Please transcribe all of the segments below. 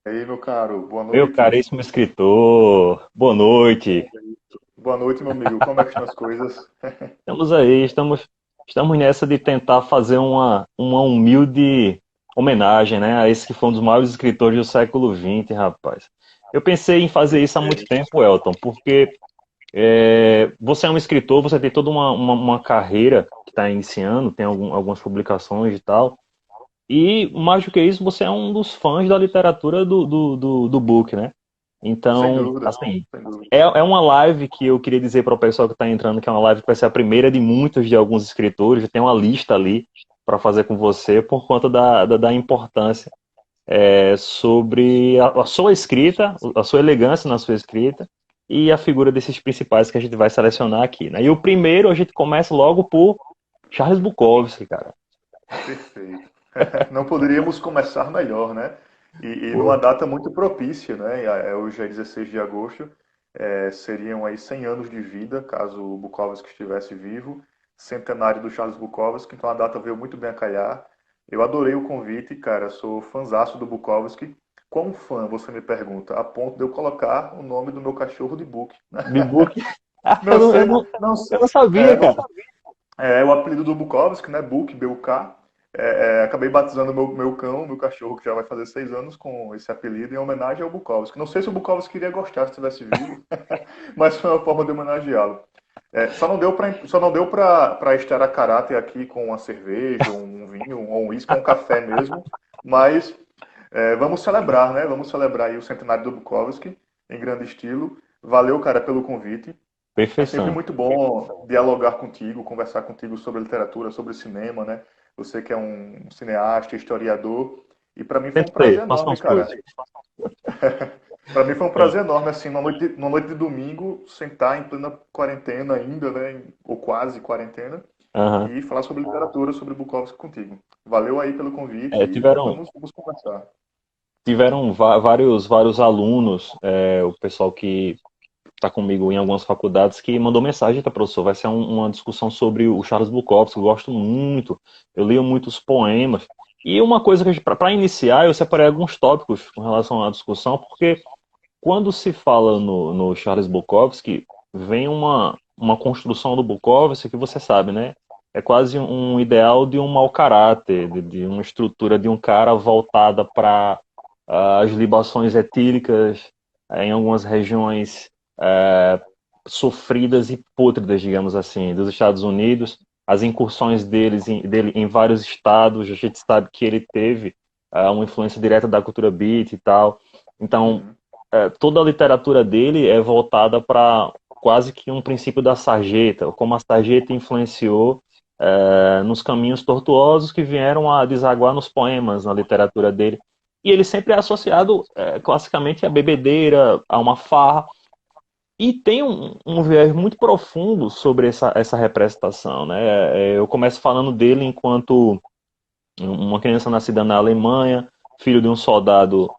E aí, meu caro, boa Meu noite. caríssimo escritor, boa noite. Boa noite, meu amigo. Como é que estão as coisas? Estamos aí, estamos nessa de tentar fazer uma humilde homenagem, né, a esse que foi um dos maiores escritores do século XX, rapaz. Eu pensei em fazer isso há muito Perfeito. tempo, Elton, porque você é um escritor, você tem toda uma carreira que está iniciando, tem algumas publicações e tal, e mais do que isso, você é um dos fãs da literatura do book, né? Sem Então, dúvida, assim, sem dúvida. é uma live que eu queria dizer para o pessoal que está entrando, que é uma live que vai ser a primeira de muitos de alguns escritores. Tem uma lista ali para fazer com você por conta da importância sobre a sua escrita, a sua elegância na sua escrita e a figura desses principais que a gente vai selecionar aqui, né? E o primeiro a gente começa logo por Charles Bukowski, cara. Perfeito. Não poderíamos começar melhor, né? E numa Pô, data muito propícia, né? Hoje é 16 de agosto, seriam aí 100 anos de vida, caso o Bukowski estivesse vivo, centenário do Charles Bukowski, então a data veio muito bem a calhar. Eu adorei o convite, cara, sou fãzaço do Bukowski. Quão fã, você me pergunta, a ponto de eu colocar o nome do meu cachorro de Book. de book. Não sei, não, Eu não é, sabia, não, cara. é o apelido do Bukowski, né? Book, B-U-K. Acabei batizando meu cão, meu cachorro, que já vai fazer 6 anos, com esse apelido, em homenagem ao Bukowski. Não sei se o Bukowski iria gostar se estivesse vivo, mas foi uma forma de homenageá-lo. Só não deu para estar a caráter aqui com uma cerveja, um vinho, ou um uísque, ou um café mesmo, mas vamos celebrar, né? Vamos celebrar aí o centenário do Bukowski em grande estilo. Valeu, cara, pelo convite. É sempre Perfeição. muito bom dialogar contigo, conversar contigo sobre literatura, sobre cinema, né? Você que é um cineasta, historiador, e para mim foi um Tento ser, prazer faço enorme, umas cara. coisas. Para mim foi um É, prazer enorme, assim, numa noite de domingo, sentar em plena quarentena ainda, né? Ou quase quarentena, aham. e falar sobre literatura, sobre Bukowski contigo. Valeu aí pelo convite É, e tiveram vamos conversar. tiveram vários alunos, o pessoal que está comigo em algumas faculdades, que mandou mensagem, tá, professor? Vai ser uma discussão sobre o Charles Bukowski, eu gosto muito, eu leio muitos poemas. E uma coisa que, para iniciar, eu separei alguns tópicos com relação à discussão, porque quando se fala no Charles Bukowski, vem uma construção do Bukowski que você sabe, né? É quase um ideal de um mau caráter, de uma estrutura de um cara voltada para as libações etílicas em algumas regiões eh, sofridas e pútridas, digamos assim, dos Estados Unidos. As incursões dele em vários estados, a gente sabe que ele teve uma influência direta da cultura beat e tal. Então, Uhum. toda a literatura dele é voltada para quase que um princípio da sarjeta, como a sarjeta influenciou nos caminhos tortuosos que vieram a desaguar nos poemas, na literatura dele. E ele sempre é associado classicamente à bebedeira, a uma farra, e tem um viés muito profundo sobre essa representação. Né? Eu começo falando dele enquanto uma criança nascida na Alemanha, filho de um soldado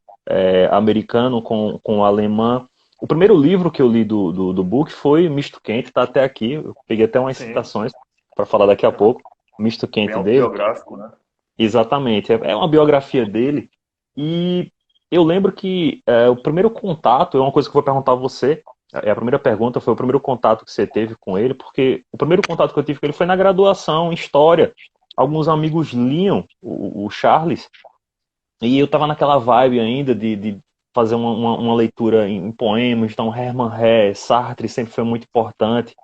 americano com alemã. O primeiro livro que eu li do Book foi Misto Quente, está até aqui. Eu peguei até umas Sim, citações para falar daqui a uhum. pouco. Misto Bem Quente dele. autobiográfico, né? Exatamente. É uma biografia dele. E eu lembro que o primeiro contato, é uma coisa que eu vou perguntar a você. A primeira pergunta foi o primeiro contato que você teve com ele, porque o primeiro contato que eu tive com ele foi na graduação, em História. Alguns amigos liam o Charles, e eu tava naquela vibe ainda de fazer uma leitura em poemas, então Hermann Hesse, Sartre sempre foi muito importante,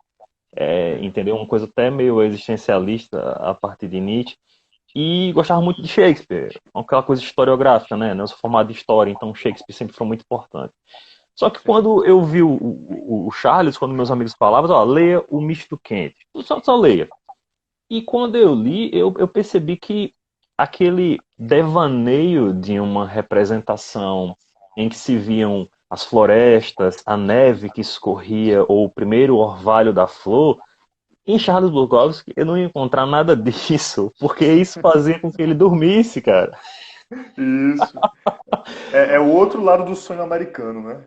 Sim. entendeu? Uma coisa até meio existencialista a partir de Nietzsche. E gostava muito de Shakespeare, aquela coisa historiográfica, né? Eu sou formado em história, então Shakespeare sempre foi muito importante. Só que Sim. quando eu vi o Charles, quando meus amigos falavam, ó, leia o Misto Quente. Só leia. E quando eu li, eu percebi que aquele devaneio de uma representação em que se viam as florestas, a neve que escorria, ou o primeiro orvalho da flor, em Charles Bukowski eu não ia encontrar nada disso, porque isso fazia com que ele dormisse, cara. Isso. É o outro lado do sonho americano, né?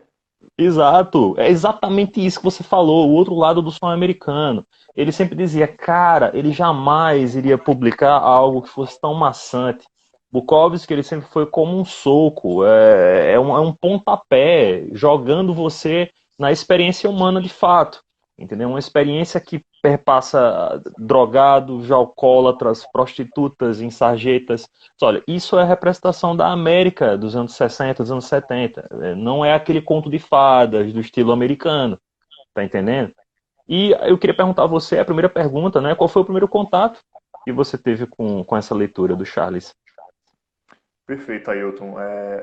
Exato, é exatamente isso que você falou, o outro lado do sonho americano. Ele sempre dizia, cara, ele jamais iria publicar algo que fosse tão maçante. Bukowski, ele sempre foi como um soco, é um pontapé, jogando você na experiência humana de fato, entendeu? Uma experiência que perpassa drogados, alcoólatras, prostitutas, ensarjetas. Olha, isso é a representação da América dos anos 60, dos anos 70. Não é aquele conto de fadas do estilo americano, tá entendendo? E eu queria perguntar a você, a primeira pergunta, né? Qual foi o primeiro contato que você teve com essa leitura do Charles? Perfeito, Ailton.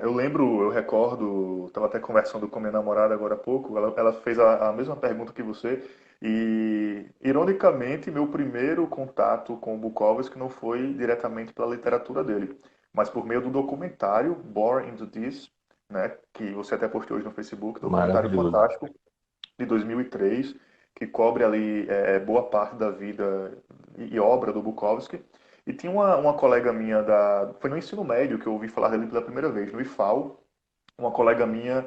Eu lembro, eu recordo, estava até conversando com minha namorada agora há pouco, ela fez a mesma pergunta que você, e, ironicamente, meu primeiro contato com o Bukowski não foi diretamente pela literatura dele, mas por meio do documentário Born into This, né, que você até postou hoje no Facebook, documentário Maravilhoso. fantástico, de 2003, que cobre ali boa parte da vida e obra do Bukowski. E tinha uma colega minha foi no ensino médio que eu ouvi falar dele pela primeira vez, no IFAL. Uma colega minha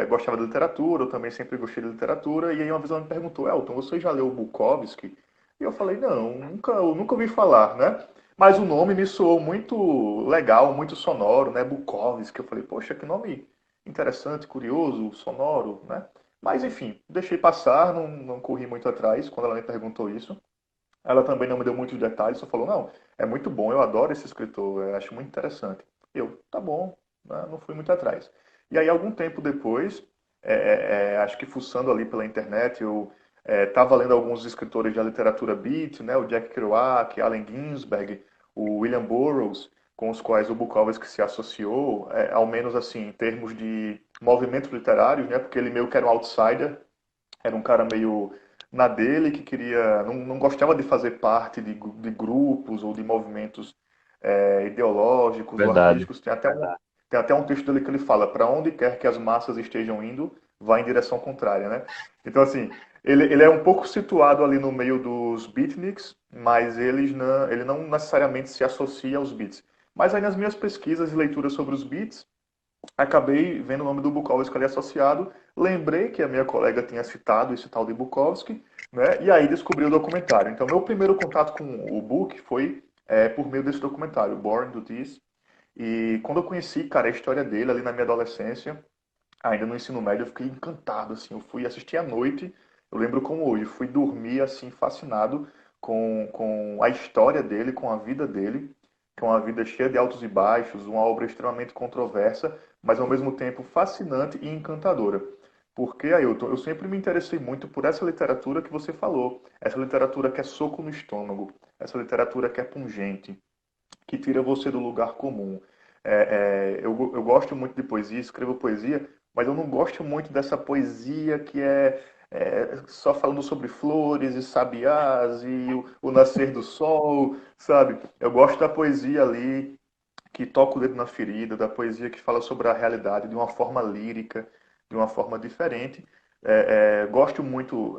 gostava de literatura, eu também sempre gostei de literatura, e aí uma vez ela me perguntou, Elton, você já leu Bukowski? E eu falei, não, eu nunca ouvi falar, né? Mas o nome me soou muito legal, muito sonoro, né? Bukowski. Eu falei, poxa, que nome interessante, curioso, sonoro, né? Mas enfim, deixei passar, não corri muito atrás quando ela me perguntou isso. Ela também não me deu muitos detalhes, só falou, não, é muito bom, eu adoro esse escritor, eu acho muito interessante. Eu, tá bom, né, não fui muito atrás. E aí, algum tempo depois, acho que fuçando ali pela internet, eu estava lendo alguns escritores da literatura beat, né, o Jack Kerouac, Allen Ginsberg, o William Burroughs, com os quais o Bukowski se associou, ao menos assim, em termos de movimentos literários, né, porque ele meio que era um outsider, era um cara meio na dele que queria, não gostava de fazer parte de grupos ou de movimentos ideológicos ou Verdade. artísticos. Tem até um texto dele que ele fala: para onde quer que as massas estejam indo, vai em direção contrária, né? Então, assim, ele é um pouco situado ali no meio dos beatniks, mas ele não necessariamente se associa aos beats. Mas aí nas minhas pesquisas e leituras sobre os beats, acabei vendo o nome do Bukowski ali associado, lembrei que a minha colega tinha citado esse tal de Bukowski, né? E aí descobri o documentário. Então, meu primeiro contato com o book foi por meio desse documentário, Born to This. E quando eu conheci, cara, a história dele ali na minha adolescência, ainda no ensino médio, eu fiquei encantado, assim. Eu fui assistir à noite, eu lembro como hoje, fui dormir, assim, fascinado com a história dele, com a vida dele, que é uma vida cheia de altos e baixos, uma obra extremamente controversa, mas ao mesmo tempo fascinante e encantadora. Porque, Ailton, eu sempre me interessei muito por essa literatura que você falou, essa literatura que é soco no estômago, essa literatura que é pungente, que tira você do lugar comum. Eu gosto muito de poesia, escrevo poesia, mas eu não gosto muito dessa poesia que só falando sobre flores e sabiás e o nascer do sol, sabe? Eu gosto da poesia ali que toca o dedo na ferida, da poesia que fala sobre a realidade de uma forma lírica, de uma forma diferente. Gosto muito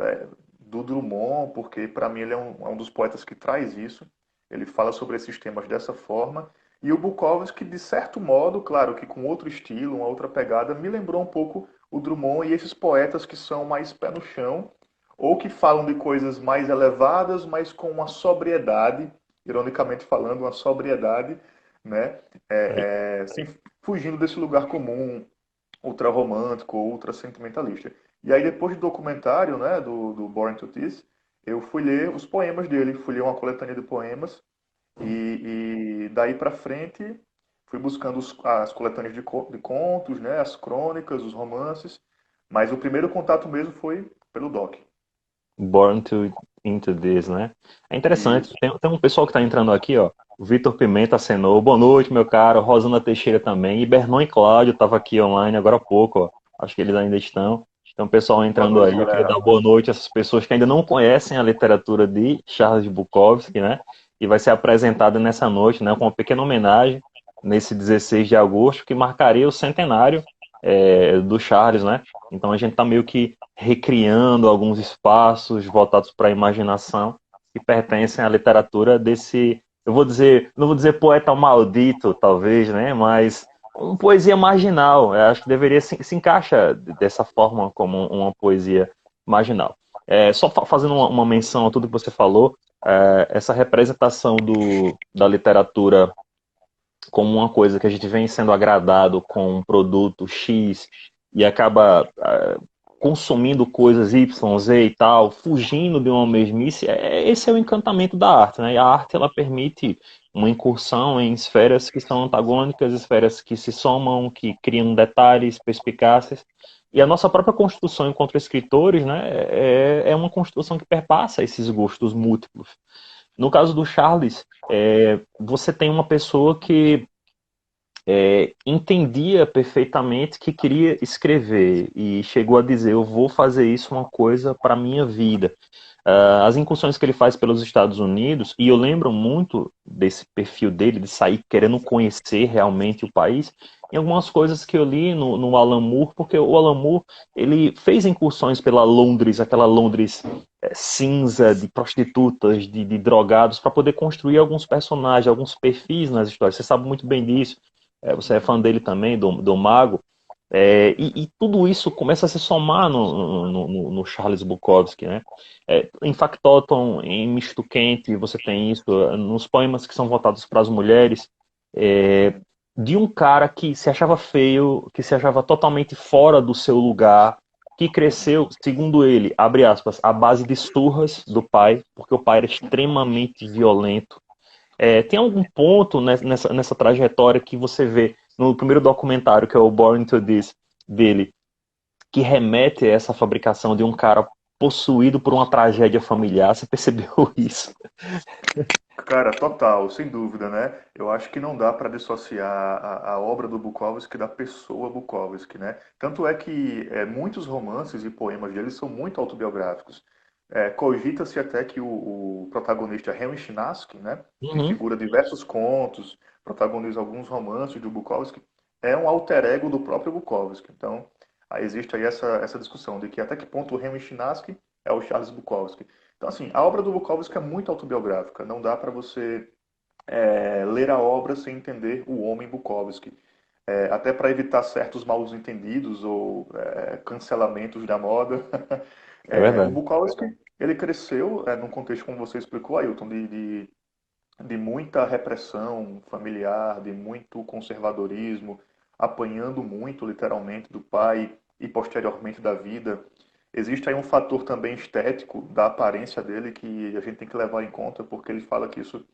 do Drummond, porque para mim ele é um dos poetas que traz isso. Ele fala sobre esses temas dessa forma. E o Bukowski, de certo modo, claro que com outro estilo, uma outra pegada, me lembrou um pouco o Drummond e esses poetas que são mais pé no chão, ou que falam de coisas mais elevadas, mas com uma sobriedade, ironicamente falando, uma sobriedade, né? Sem, fugindo desse lugar comum, ultra romântico, ultra sentimentalista. E aí depois do documentário, né, do Born to This, eu fui ler os poemas dele, fui ler uma coletânea de poemas e daí para frente fui buscando as coletâneas de contos, né, as crônicas, os romances, mas o primeiro contato mesmo foi pelo Doc. Born to Into This, né? É interessante. Isso. Tem um pessoal que está entrando aqui, ó. O Vitor Pimenta acenou. Boa noite, meu caro. Rosana Teixeira também. E Bernon e Cláudio estava aqui online agora há pouco, ó. Acho que eles ainda estão. Então, pessoal Boa entrando noite, aí. Eu queria galera. dar boa noite a essas pessoas que ainda não conhecem a literatura de Charles Bukowski, né? E vai ser apresentada nessa noite, né? Com uma pequena homenagem nesse 16 de agosto, que marcaria o centenário do Charles, né? Então a gente está meio que recriando alguns espaços voltados para a imaginação que pertencem à literatura desse, eu vou dizer, não vou dizer poeta maldito, talvez, né? Mas uma poesia marginal. Eu acho que deveria se encaixa dessa forma como uma poesia marginal. Só fazendo uma menção a tudo que você falou, essa representação da literatura como uma coisa que a gente vem sendo agradado com um produto X e acaba consumindo coisas Y, Z e tal, fugindo de uma mesmice, esse é o encantamento da arte, né? E a arte, ela permite uma incursão em esferas que são antagônicas, esferas que se somam, que criam detalhes, perspicácias. E a nossa própria construção enquanto escritores, né, é uma construção que perpassa esses gostos múltiplos. No caso do Charles, você tem uma pessoa que entendia perfeitamente que queria escrever e chegou a dizer: eu vou fazer isso uma coisa para minha vida. As incursões que ele faz pelos Estados Unidos, e eu lembro muito desse perfil dele, de sair querendo conhecer realmente o país, em algumas coisas que eu li no Alan Moore, porque o Alan Moore, ele fez incursões pela Londres, aquela Londres cinza, de prostitutas, de drogados, para poder construir alguns personagens, alguns perfis nas histórias. Você sabe muito bem disso. Você é fã dele também, do Mago. E tudo isso começa a se somar no Charles Bukowski, né? Em Factotum, em Misto Quente, você tem isso, nos poemas que são voltados para as mulheres, é, de um cara que se achava feio, que se achava totalmente fora do seu lugar, que cresceu, segundo ele, abre aspas, à base de surras do pai, porque o pai era extremamente violento. Tem algum ponto nessa trajetória que você vê no primeiro documentário, que é o Born to This, dele, que remete a essa fabricação de um cara possuído por uma tragédia familiar? Você percebeu isso? Cara, total, sem dúvida, né? Eu acho que não dá para dissociar a obra do Bukowski da pessoa Bukowski, né? Tanto é que muitos romances e poemas dele são muito autobiográficos. Cogita-se até que o protagonista Henry Chinaski, né, que Uhum. figura diversos contos, protagoniza alguns romances do Bukowski, é um alter ego do próprio Bukowski. Então, existe aí essa discussão de que até que ponto o Henry Chinaski é o Charles Bukowski. Então, assim, a obra do Bukowski é muito autobiográfica. Não dá para você ler a obra sem entender o homem Bukowski. Até para evitar certos mal entendidos ou cancelamentos da moda. É O verdade. Bukowski, ele cresceu num contexto, como você explicou, Ailton, de muita repressão familiar, de muito conservadorismo, apanhando muito, literalmente, do pai e posteriormente da vida. Existe aí um fator também estético da aparência dele que a gente tem que levar em conta, porque ele fala que isso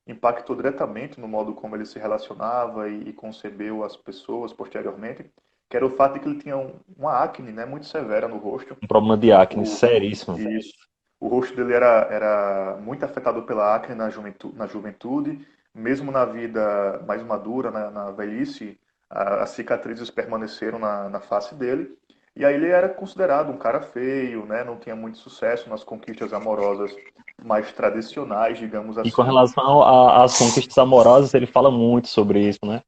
impactou diretamente no modo como ele se relacionava e concebeu as pessoas posteriormente, que era o fato de que ele tinha uma acne, né, muito severa no rosto. Um problema de acne O, seríssimo. isso. O rosto dele era muito afetado pela acne na juventude, mesmo na vida mais madura, na velhice, as cicatrizes permaneceram na face dele. E aí ele era considerado um cara feio, né? Não tinha muito sucesso nas conquistas amorosas mais tradicionais, digamos E com assim. relação às conquistas amorosas, ele fala muito sobre isso, né?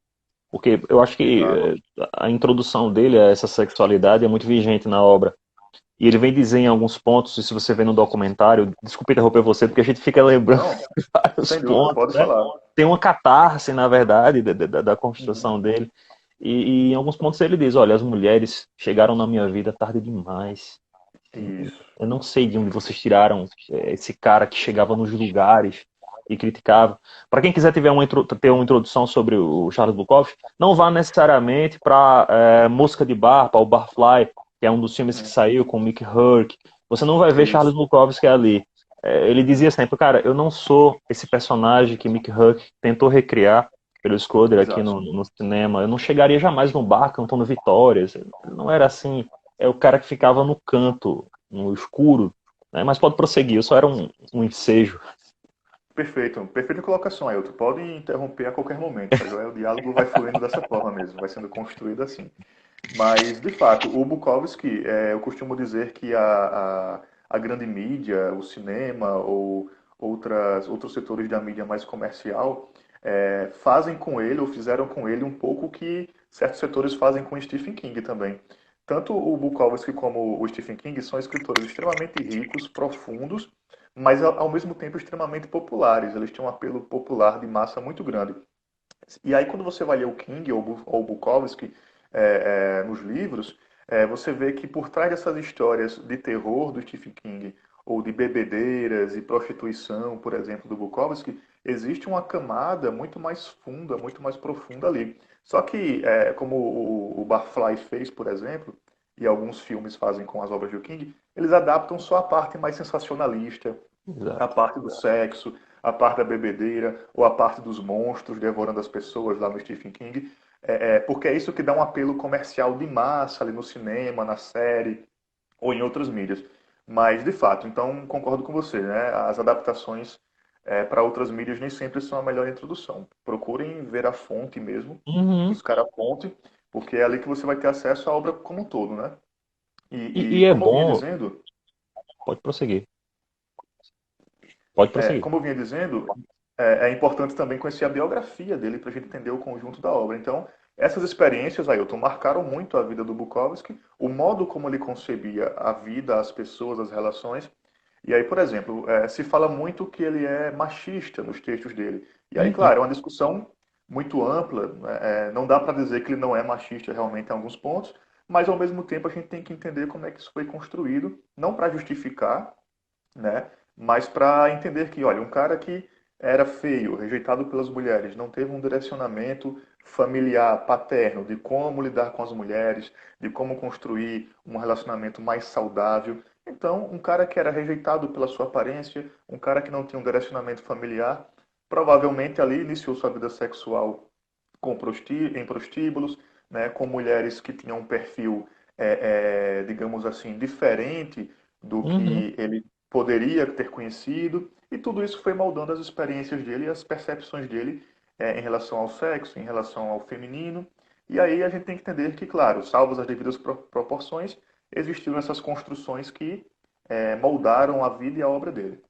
Porque eu acho que Exato. a introdução dele a essa sexualidade é muito vigente na obra. E ele vem dizer em alguns pontos, e se você vê no documentário, desculpe interromper você, porque a gente fica lembrando Não, de vários sem dúvida, pontos, pode né? falar. Tem uma catarse, na verdade, da Uhum. construção dele. E em alguns pontos ele diz: olha, as mulheres chegaram na minha vida tarde demais. Isso. Eu não sei de onde vocês tiraram esse cara que chegava nos lugares e criticava. Para quem quiser ter uma introdução sobre o Charles Bukowski, não vá necessariamente para Mosca de Bar, para o Barfly, que é um dos filmes que Uhum. saiu com o Mickey Rourke. Você não vai ver Charles Isso. Bukowski ali. Ele dizia sempre: cara, eu não sou esse personagem que Mickey Rourke tentou recriar pelo Schroeder aqui Exato. no cinema. Eu não chegaria jamais num bar cantando vitórias. Não era assim. É o cara que ficava no canto, no escuro, né? Mas pode prosseguir, eu só era um ensejo. Perfeito. Perfeita colocação, Ailton. Pode interromper a qualquer momento, tá joia? O diálogo vai fluindo dessa forma mesmo, vai sendo construído assim. Mas, de fato, o Bukowski, eu costumo dizer que a grande mídia, o cinema ou outros setores da mídia mais comercial fazem com ele, ou fizeram com ele, um pouco o que certos setores fazem com Stephen King também. Tanto o Bukowski como o Stephen King são escritores extremamente ricos, profundos, mas ao mesmo tempo extremamente populares. Eles têm um apelo popular de massa muito grande. E aí, quando você vai ler o King ou o Bukowski nos livros, você vê que por trás dessas histórias de terror do Stephen King ou de bebedeiras e prostituição, por exemplo, do Bukowski, existe uma camada muito mais funda, muito mais profunda ali. Só que, como o Barfly fez, por exemplo, e alguns filmes fazem com as obras do King, eles adaptam só a parte mais sensacionalista, a Exato. parte do sexo, a parte da bebedeira, ou a parte dos monstros devorando as pessoas lá no Stephen King, porque é isso que dá um apelo comercial de massa ali no cinema, na série, ou em outras mídias. Mas, de fato, então concordo com você, né? As adaptações para outras mídias nem sempre são a melhor introdução. Procurem ver a fonte mesmo, Uhum. buscar a fonte, porque é ali que você vai ter acesso à obra como um todo, né? E E é como eu vinha bom, dizendo, pode prosseguir, pode prosseguir. como eu vinha dizendo, é importante também conhecer a biografia dele para a gente entender o conjunto da obra. Então, essas experiências, Ailton, marcaram muito a vida do Bukowski, o modo como ele concebia a vida, as pessoas, as relações. E aí, por exemplo, se fala muito que ele é machista nos textos dele. E aí, Uhum. claro, é uma discussão muito ampla. Né? Não dá para dizer que ele não é machista realmente em alguns pontos, mas ao mesmo tempo a gente tem que entender como é que isso foi construído, não para justificar, né? Mas para entender que, olha, um cara que era feio, rejeitado pelas mulheres, não teve um direcionamento familiar, paterno, de como lidar com as mulheres, de como construir um relacionamento mais saudável. Então, um cara que era rejeitado pela sua aparência, um cara que não tinha um direcionamento familiar, provavelmente ali iniciou sua vida sexual em prostíbulos, né, com mulheres que tinham um perfil, digamos assim, diferente do Uhum. que ele poderia ter conhecido, e tudo isso foi moldando as experiências dele e as percepções dele em relação ao sexo, em relação ao feminino. E aí a gente tem que entender que, claro, salvas as devidas proporções, existiram essas construções que moldaram a vida e a obra dele.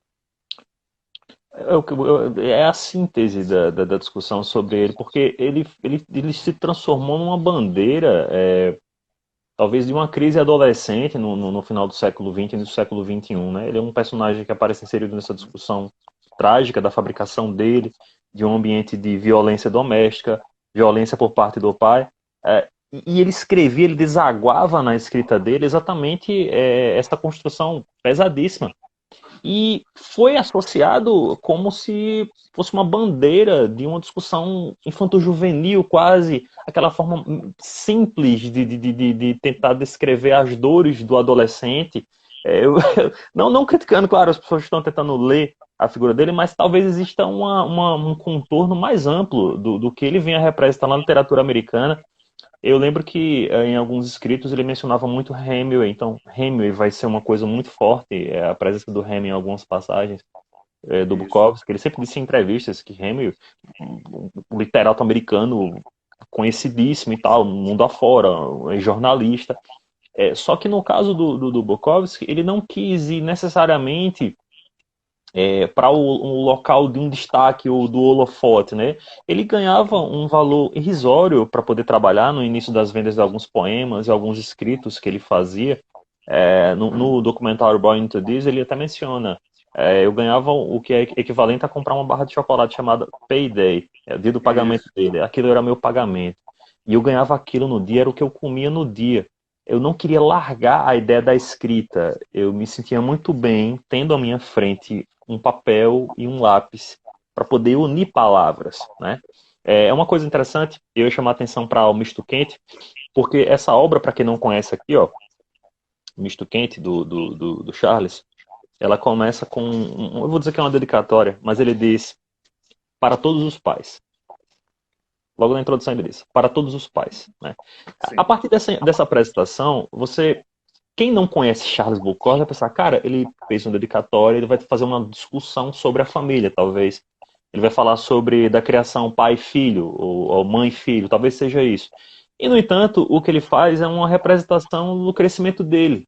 É a síntese da discussão sobre ele, porque ele se transformou numa bandeira, talvez de uma crise adolescente no final do século XX e no século XXI, né? Ele é um personagem que aparece inserido nessa discussão trágica da fabricação dele, de um ambiente de violência doméstica, violência por parte do pai. E ele escrevia, ele desaguava na escrita dele exatamente essa construção pesadíssima e foi associado como se fosse uma bandeira de uma discussão infanto-juvenil, quase aquela forma simples de tentar descrever as dores do adolescente. Não criticando, claro, as pessoas estão tentando ler a figura dele, mas talvez exista um contorno mais amplo do que ele vem a representar na literatura americana. Eu lembro que em alguns escritos ele mencionava muito Hemingway, então Hemingway vai ser uma coisa muito forte, a presença do Hemingway em algumas passagens do Isso. Bukowski. Ele sempre disse em entrevistas que Hemingway, um literato americano conhecidíssimo e tal, mundo afora, jornalista. Só que no caso do Bukowski, ele não quis ir necessariamente para um local de um destaque ou do holofote, né? Ele ganhava um valor irrisório para poder trabalhar no início das vendas de alguns poemas e alguns escritos que ele fazia. No documentário Born into This, ele até menciona, eu ganhava o que é equivalente a comprar uma barra de chocolate chamada Payday, o dia do pagamento Isso. dele. Aquilo era meu pagamento. E eu ganhava aquilo no dia, era o que eu comia no dia. Eu não queria largar a ideia da escrita. Eu me sentia muito bem tendo à minha frente um papel e um lápis para poder unir palavras, né? É uma coisa interessante, eu ia chamar a atenção para o Misto Quente, porque essa obra, para quem não conhece aqui, ó, Misto Quente, do Charles, ela começa com, eu vou dizer que é uma dedicatória, mas ele diz, para todos os pais. Logo na introdução ele diz, para todos os pais. Né? A Sim. partir dessa apresentação, quem não conhece Charles Bukowski vai pensar, cara, ele fez uma dedicatória, ele vai fazer uma discussão sobre a família, talvez. Ele vai falar sobre da criação pai-filho, ou mãe-filho, talvez seja isso. E, no entanto, o que ele faz é uma representação do crescimento dele.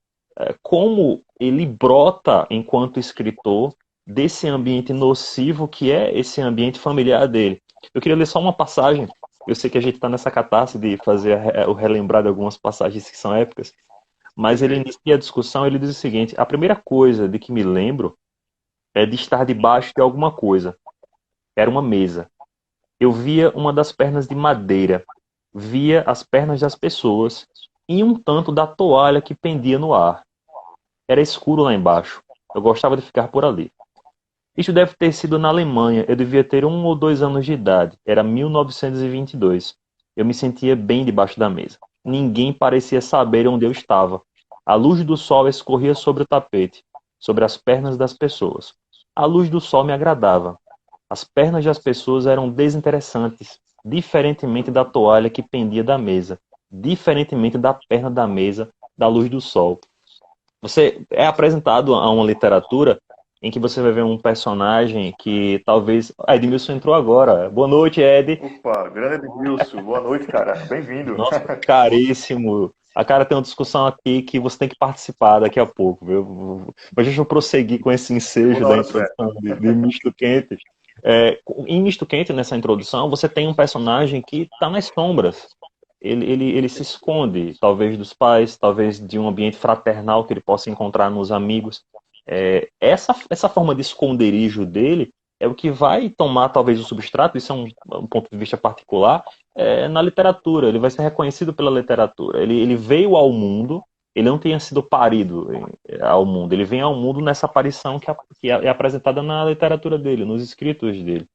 Como ele brota enquanto escritor desse ambiente nocivo que é esse ambiente familiar dele. Eu queria ler só uma passagem. Eu sei que a gente está nessa catarse de fazer o relembrar de algumas passagens que são épicas, mas ele Perfeito. inicia a discussão, ele diz o seguinte: a primeira coisa de que me lembro é de estar debaixo de alguma coisa. Era uma mesa. Eu via uma das pernas de madeira, via as pernas das pessoas e um tanto da toalha que pendia no ar. Era escuro lá embaixo. Eu gostava de ficar por ali. Isso deve ter sido na Alemanha. Eu devia ter 1 ou 2 anos de idade. Era 1922. Eu me sentia bem debaixo da mesa. Ninguém parecia saber onde eu estava. A luz do sol escorria sobre o tapete, sobre as pernas das pessoas. A luz do sol me agradava. As pernas das pessoas eram desinteressantes, diferentemente da toalha que pendia da mesa, diferentemente da perna da mesa, da luz do sol. Você é apresentado a uma literatura em que você vai ver um personagem que talvez. Ah, Edmilson entrou agora. Boa noite, Ed. Opa, grande Edmilson, boa noite, cara. Bem-vindo. Nossa, caríssimo. A cara tem uma discussão aqui que você tem que participar daqui a pouco, viu? Mas deixa eu prosseguir com esse Chegou ensejo na da hora certa. introdução de Misto Quente. Em Misto Quente, nessa introdução, você tem um personagem que está nas sombras. Ele se esconde, talvez dos pais, talvez de um ambiente fraternal que ele possa encontrar nos amigos. Essa forma de esconderijo dele é o que vai tomar talvez o substrato, isso é um ponto de vista particular, na literatura. Ele vai ser reconhecido pela literatura. Ele veio ao mundo, ele não tenha sido parido ao mundo, ele vem ao mundo nessa aparição que é apresentada na literatura dele, nos escritos dele.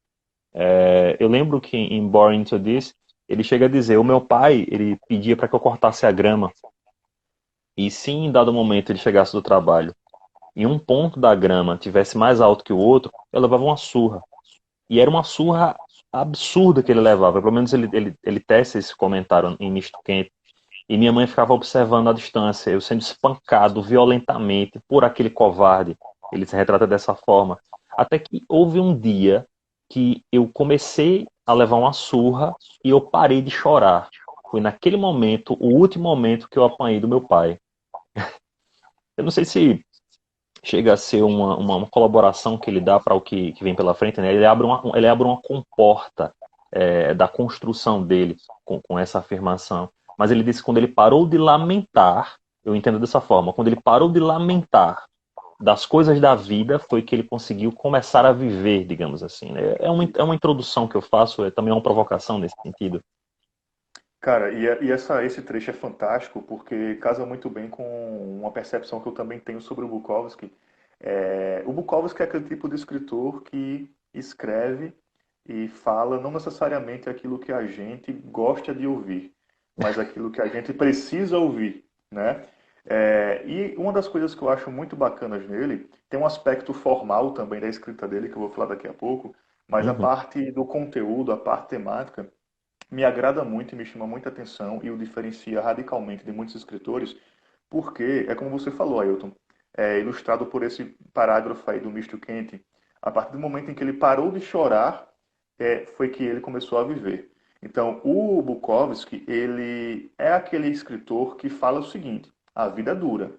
Eu lembro que em Born Into This, ele chega a dizer, o meu pai, ele pedia para que eu cortasse a grama, e se em dado momento ele chegasse do trabalho e um ponto da grama tivesse mais alto que o outro, eu levava uma surra. E era uma surra absurda que ele levava. Pelo menos ele tece esse comentário em Misto Quente. E minha mãe ficava observando à distância, eu sendo espancado violentamente por aquele covarde. Ele se retrata dessa forma. Até que houve um dia que eu comecei a levar uma surra e eu parei de chorar. Foi naquele momento, o último momento que eu apanhei do meu pai. Eu não sei se chega a ser uma colaboração que ele dá para o que vem pela frente, né? Ele abre uma comporta da construção dele com essa afirmação. Mas ele disse que quando ele parou de lamentar, eu entendo dessa forma, quando ele parou de lamentar das coisas da vida, foi que ele conseguiu começar a viver, digamos assim, né? É uma introdução que eu faço, também é uma provocação nesse sentido. Cara, esse trecho é fantástico porque casa muito bem com uma percepção que eu também tenho sobre o Bukowski. O Bukowski é aquele tipo de escritor que escreve e fala não necessariamente aquilo que a gente gosta de ouvir, mas aquilo que a gente precisa ouvir, né? E uma das coisas que eu acho muito bacanas nele, tem um aspecto formal também da escrita dele, que eu vou falar daqui a pouco, mas a Uhum. parte do conteúdo, a parte temática, me agrada muito e me chama muita atenção e o diferencia radicalmente de muitos escritores, porque é como você falou, Ailton, ilustrado por esse parágrafo aí do Misto Quente, a partir do momento em que ele parou de chorar, foi que ele começou a viver. Então, o Bukowski, ele é aquele escritor que fala o seguinte: a vida é dura,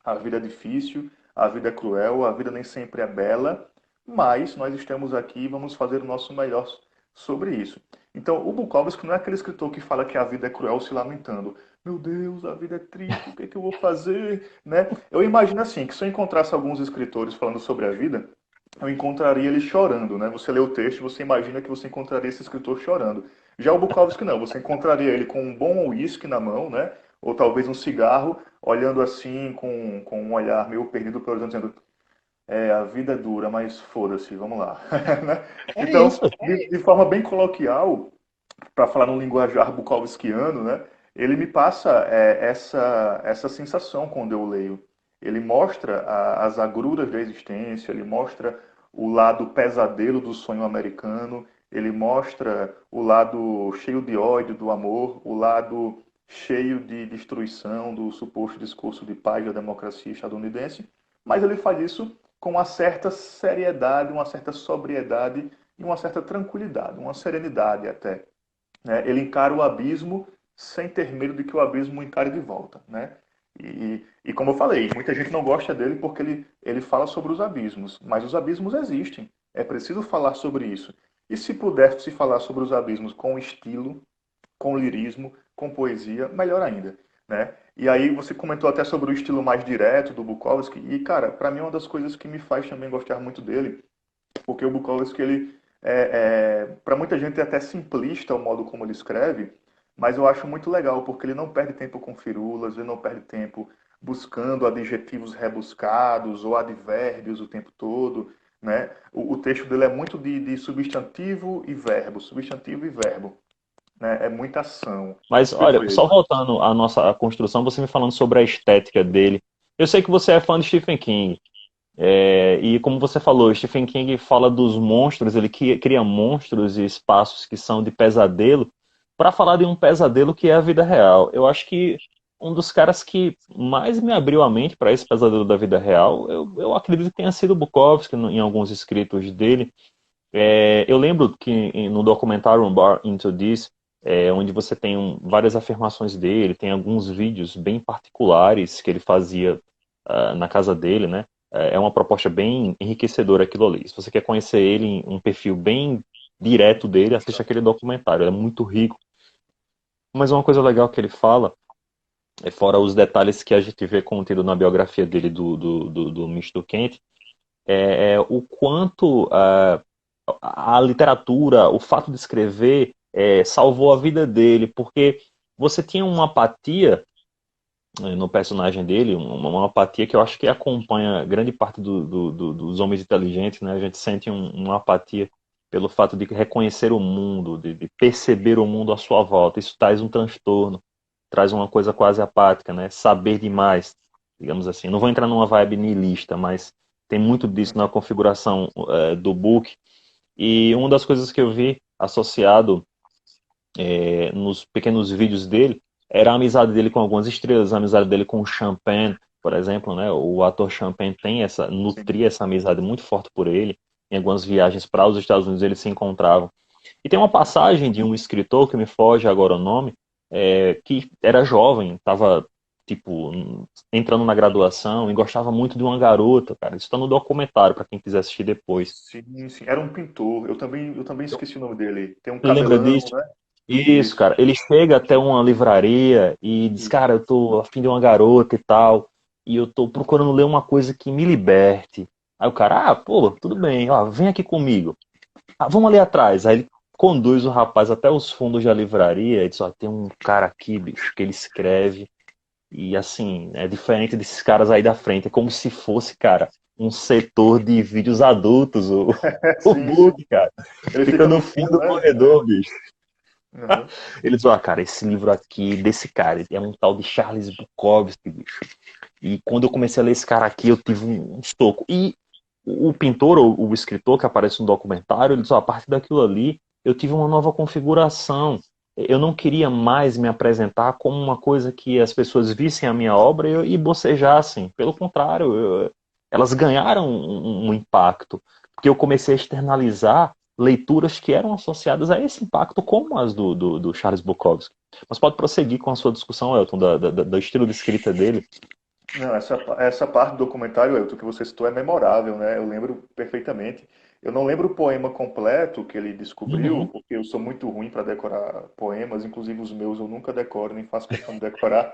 a vida é difícil, a vida é cruel, a vida nem sempre é bela, mas nós estamos aqui e vamos fazer o nosso melhor sobre isso. Então, o Bukowski não é aquele escritor que fala que a vida é cruel se lamentando. Meu Deus, a vida é triste, o que é que eu vou fazer? Né? Eu imagino assim, que se eu encontrasse alguns escritores falando sobre a vida, eu encontraria ele chorando, né? Você lê o texto, você imagina que você encontraria esse escritor chorando. Já o Bukowski não, você encontraria ele com um bom uísque na mão, né? Ou talvez um cigarro, olhando assim com um olhar meio perdido pelo horizonte, dizendo: a vida é dura, mas foda-se, vamos lá. Né? É Então, isso. de forma bem coloquial, para falar num linguajar bukowskiano, né? Ele me passa essa sensação quando eu leio. Ele mostra as agruras da existência, ele mostra o lado pesadelo do sonho americano, ele mostra o lado cheio de ódio do amor, o lado cheio de destruição do suposto discurso de paz da democracia estadunidense, mas ele faz isso com uma certa seriedade, uma certa sobriedade e uma certa tranquilidade, uma serenidade até, né? Ele encara o abismo sem ter medo de que o abismo o encare de volta, né? E como eu falei, muita gente não gosta dele porque ele fala sobre os abismos, mas os abismos existem. É preciso falar sobre isso. E se puder se falar sobre os abismos com estilo, com lirismo, com poesia, melhor ainda, né? E aí você comentou até sobre o estilo mais direto do Bukowski, e cara, para mim é uma das coisas que me faz também gostar muito dele, porque o Bukowski, ele para muita gente é até simplista o modo como ele escreve, mas eu acho muito legal, porque ele não perde tempo com firulas, ele não perde tempo buscando adjetivos rebuscados ou advérbios o tempo todo, né? O texto dele é muito de substantivo e verbo, né? É muita ação. Mas Explico olha, ele. só voltando à nossa construção, você me falando sobre a estética dele. Eu sei que você é fã de Stephen King. E como você falou, Stephen King fala dos monstros, ele cria monstros e espaços que são de pesadelo, para falar de um pesadelo que é a vida real. Eu acho que um dos caras que mais me abriu a mente para esse pesadelo da vida real, eu acredito que tenha sido Bukowski em alguns escritos dele. Eu lembro que no documentário Um Bar Into This, onde você tem várias afirmações dele, tem alguns vídeos bem particulares que ele fazia na casa dele, né? É uma proposta bem enriquecedora aquilo ali. Se você quer conhecer ele, um perfil bem direto dele, assista aquele documentário, é muito rico. Mas uma coisa legal que ele fala, fora os detalhes que a gente vê contido na biografia dele do Misto Quente, é o quanto a literatura, o fato de escrever, salvou a vida dele, porque você tinha uma apatia no personagem dele, uma apatia que eu acho que acompanha grande parte dos homens inteligentes, né? A gente sente uma apatia pelo fato de reconhecer o mundo, de perceber o mundo à sua volta. Isso traz um transtorno, traz uma coisa quase apática, né? Saber demais, digamos assim. Não vou entrar numa vibe niilista, mas tem muito disso na configuração do book. E uma das coisas que eu vi associado nos pequenos vídeos dele era a amizade dele com algumas estrelas, a amizade dele com o Champagne, por exemplo, né? O ator Champagne Sim. nutria essa amizade muito forte por ele. Em algumas viagens para os Estados Unidos eles se encontravam. E tem uma passagem de um escritor que me foge agora o nome, que era jovem, estava tipo entrando na graduação e gostava muito de uma garota, cara. Isso está no documentário para quem quiser assistir depois. Sim, sim. Era um pintor. Eu também esqueci o nome dele. Tem um Você lembra cabelão, disso? né? Isso, Isso. cara. Ele chega até uma livraria e diz, Isso. cara, eu tô a fim de uma garota e tal, e eu tô procurando ler uma coisa que me liberte. Aí o cara, pô, tudo bem, ó, vem aqui comigo. Vamos ali atrás. Aí ele conduz o rapaz até os fundos da livraria e diz, ó, tem um cara aqui, bicho, que ele escreve e assim, é diferente desses caras aí da frente. É como se fosse, cara, um setor de vídeos adultos, o Sim, sim. book, cara. Ele Fica fica no no fim fundo, do né? corredor, bicho. Aham. Ele diz, cara, esse livro aqui, desse cara, é um tal de Charles Bukowski, bicho. E quando eu comecei a ler esse cara aqui, eu tive um estoco. E o pintor, ou o escritor que aparece no documentário, ele diz, a partir daquilo ali, eu tive uma nova configuração. Eu não queria mais me apresentar como uma coisa que as pessoas vissem a minha obra e bocejassem. Pelo contrário, elas ganharam um impacto. Porque eu comecei a externalizar leituras que eram associadas a esse impacto, como as do Charles Bukowski. Mas pode prosseguir com a sua discussão, Elton, do estilo de escrita dele. Não, essa parte do documentário, Elton, que você citou é memorável, né? Eu lembro perfeitamente. Eu não lembro o poema completo que ele descobriu, Uhum. porque eu sou muito ruim para decorar poemas, inclusive os meus eu nunca decoro, nem faço questão de decorar.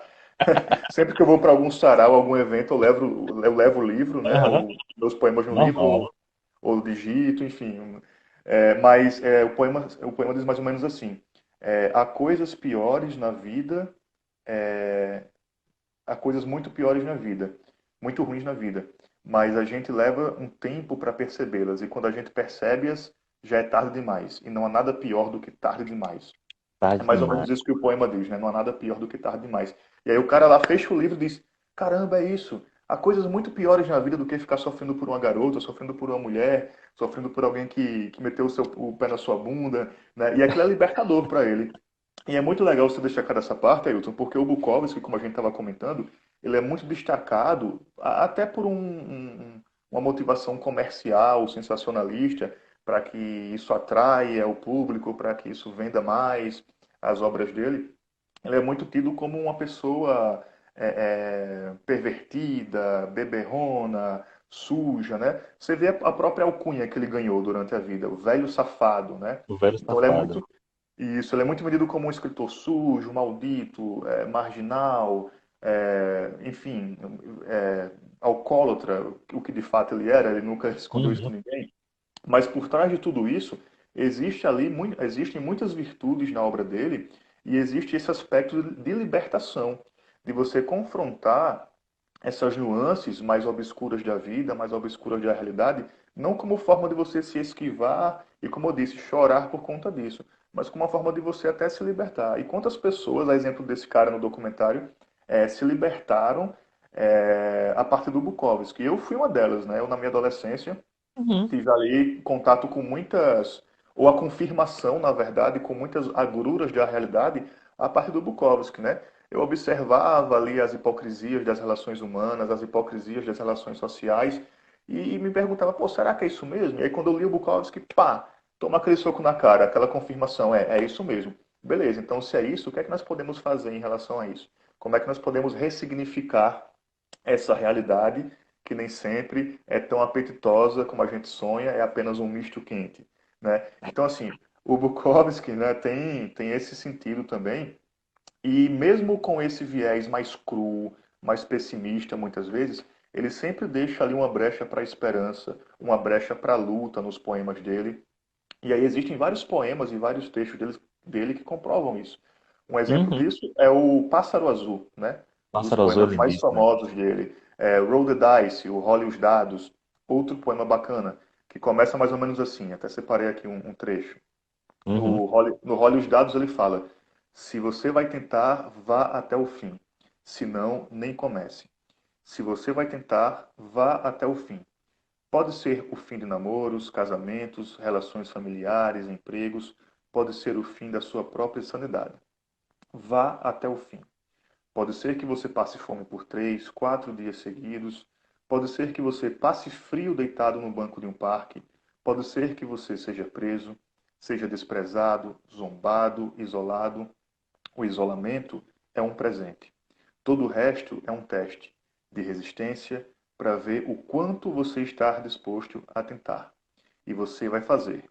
Sempre que eu vou para algum sarau, algum evento, eu levo o livro, né? Uhum. Meus poemas no livro, Normal. ou digito, enfim. Mas o poema diz mais ou menos assim: há coisas piores na vida, é, há coisas muito piores na vida, muito ruins na vida, mas a gente leva um tempo para percebê-las, e quando a gente percebe-as, já é tarde demais, e não há nada pior do que tarde demais. Tá É mais ou demais. menos isso que o poema diz, né? Não há nada pior do que tarde demais. E aí o cara lá fecha o livro e diz: caramba, é isso. Há coisas muito piores na vida do que ficar sofrendo por uma garota, sofrendo por uma mulher, sofrendo por alguém que meteu o pé na sua bunda, né? E aquilo é libertador para ele. E é muito legal você destacar essa parte, Ailton, porque o Bukowski, como a gente estava comentando, ele é muito destacado até por uma motivação comercial, sensacionalista, para que isso atraia o público, para que isso venda mais as obras dele. Ele é muito tido como uma pessoa pervertida, beberrona, suja, né? Você vê a própria alcunha que ele ganhou durante a vida, o velho safado, né? O velho Então ele é safado. muito isso, ele é muito vendido como um escritor sujo, maldito, marginal, enfim, alcoólatra, o que de fato ele era, ele nunca escondeu isso com Uhum. ninguém. Mas por trás de tudo isso, existem muitas virtudes na obra dele e existe esse aspecto de libertação, de você confrontar essas nuances mais obscuras da vida, mais obscuras da realidade, não como forma de você se esquivar e, como eu disse, chorar por conta disso, mas como uma forma de você até se libertar. E quantas pessoas, a exemplo desse cara no documentário, se libertaram a partir do Bukowski? Eu fui uma delas, né? Eu, na minha adolescência, Uhum, tive ali contato com muitas, ou a confirmação, na verdade, com muitas agruras da realidade a partir do Bukowski, né? Eu observava ali as hipocrisias das relações humanas, as hipocrisias das relações sociais, e me perguntava, pô, será que é isso mesmo? E aí quando eu li o Bukowski, pá, toma aquele soco na cara, aquela confirmação, é isso mesmo. Beleza, então se é isso, o que é que nós podemos fazer em relação a isso? Como é que nós podemos ressignificar essa realidade que nem sempre é tão apetitosa como a gente sonha, é apenas um misto quente, né? Então, assim, o Bukowski, né, tem esse sentido também, e mesmo com esse viés mais cru, mais pessimista, muitas vezes, ele sempre deixa ali uma brecha para a esperança, uma brecha para a luta nos poemas dele. E aí existem vários poemas e vários textos dele que comprovam isso. Um exemplo uhum. disso é o Pássaro Azul, né? Um dos Pássaro Azul é poemas mais lindíssimo. famosos dele. Roll the Dice, o Role os Dados. Outro poema bacana, que começa mais ou menos assim. Até separei aqui um trecho. Uhum. No Role os Dados ele fala: se você vai tentar, vá até o fim. Se não, nem comece. Se você vai tentar, vá até o fim. Pode ser o fim de namoros, casamentos, relações familiares, empregos, pode ser o fim da sua própria sanidade. Vá até o fim. Pode ser que você passe fome por 3, 4 dias seguidos, pode ser que você passe frio deitado no banco de um parque, pode ser que você seja preso, seja desprezado, zombado, isolado. O isolamento é um presente. Todo o resto é um teste de resistência para ver o quanto você está disposto a tentar. E você vai fazer,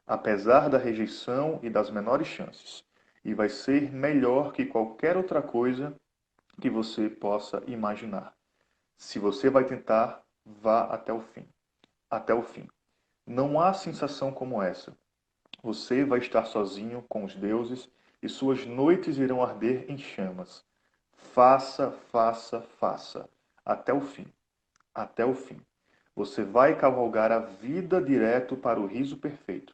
apesar da rejeição e das menores chances. E vai ser melhor que qualquer outra coisa que você possa imaginar. Se você vai tentar, vá até o fim. Até o fim. Não há sensação como essa. Você vai estar sozinho com os deuses e suas noites irão arder em chamas. Faça, faça, faça. Até o fim. Até o fim. Você vai cavalgar a vida direto para o riso perfeito.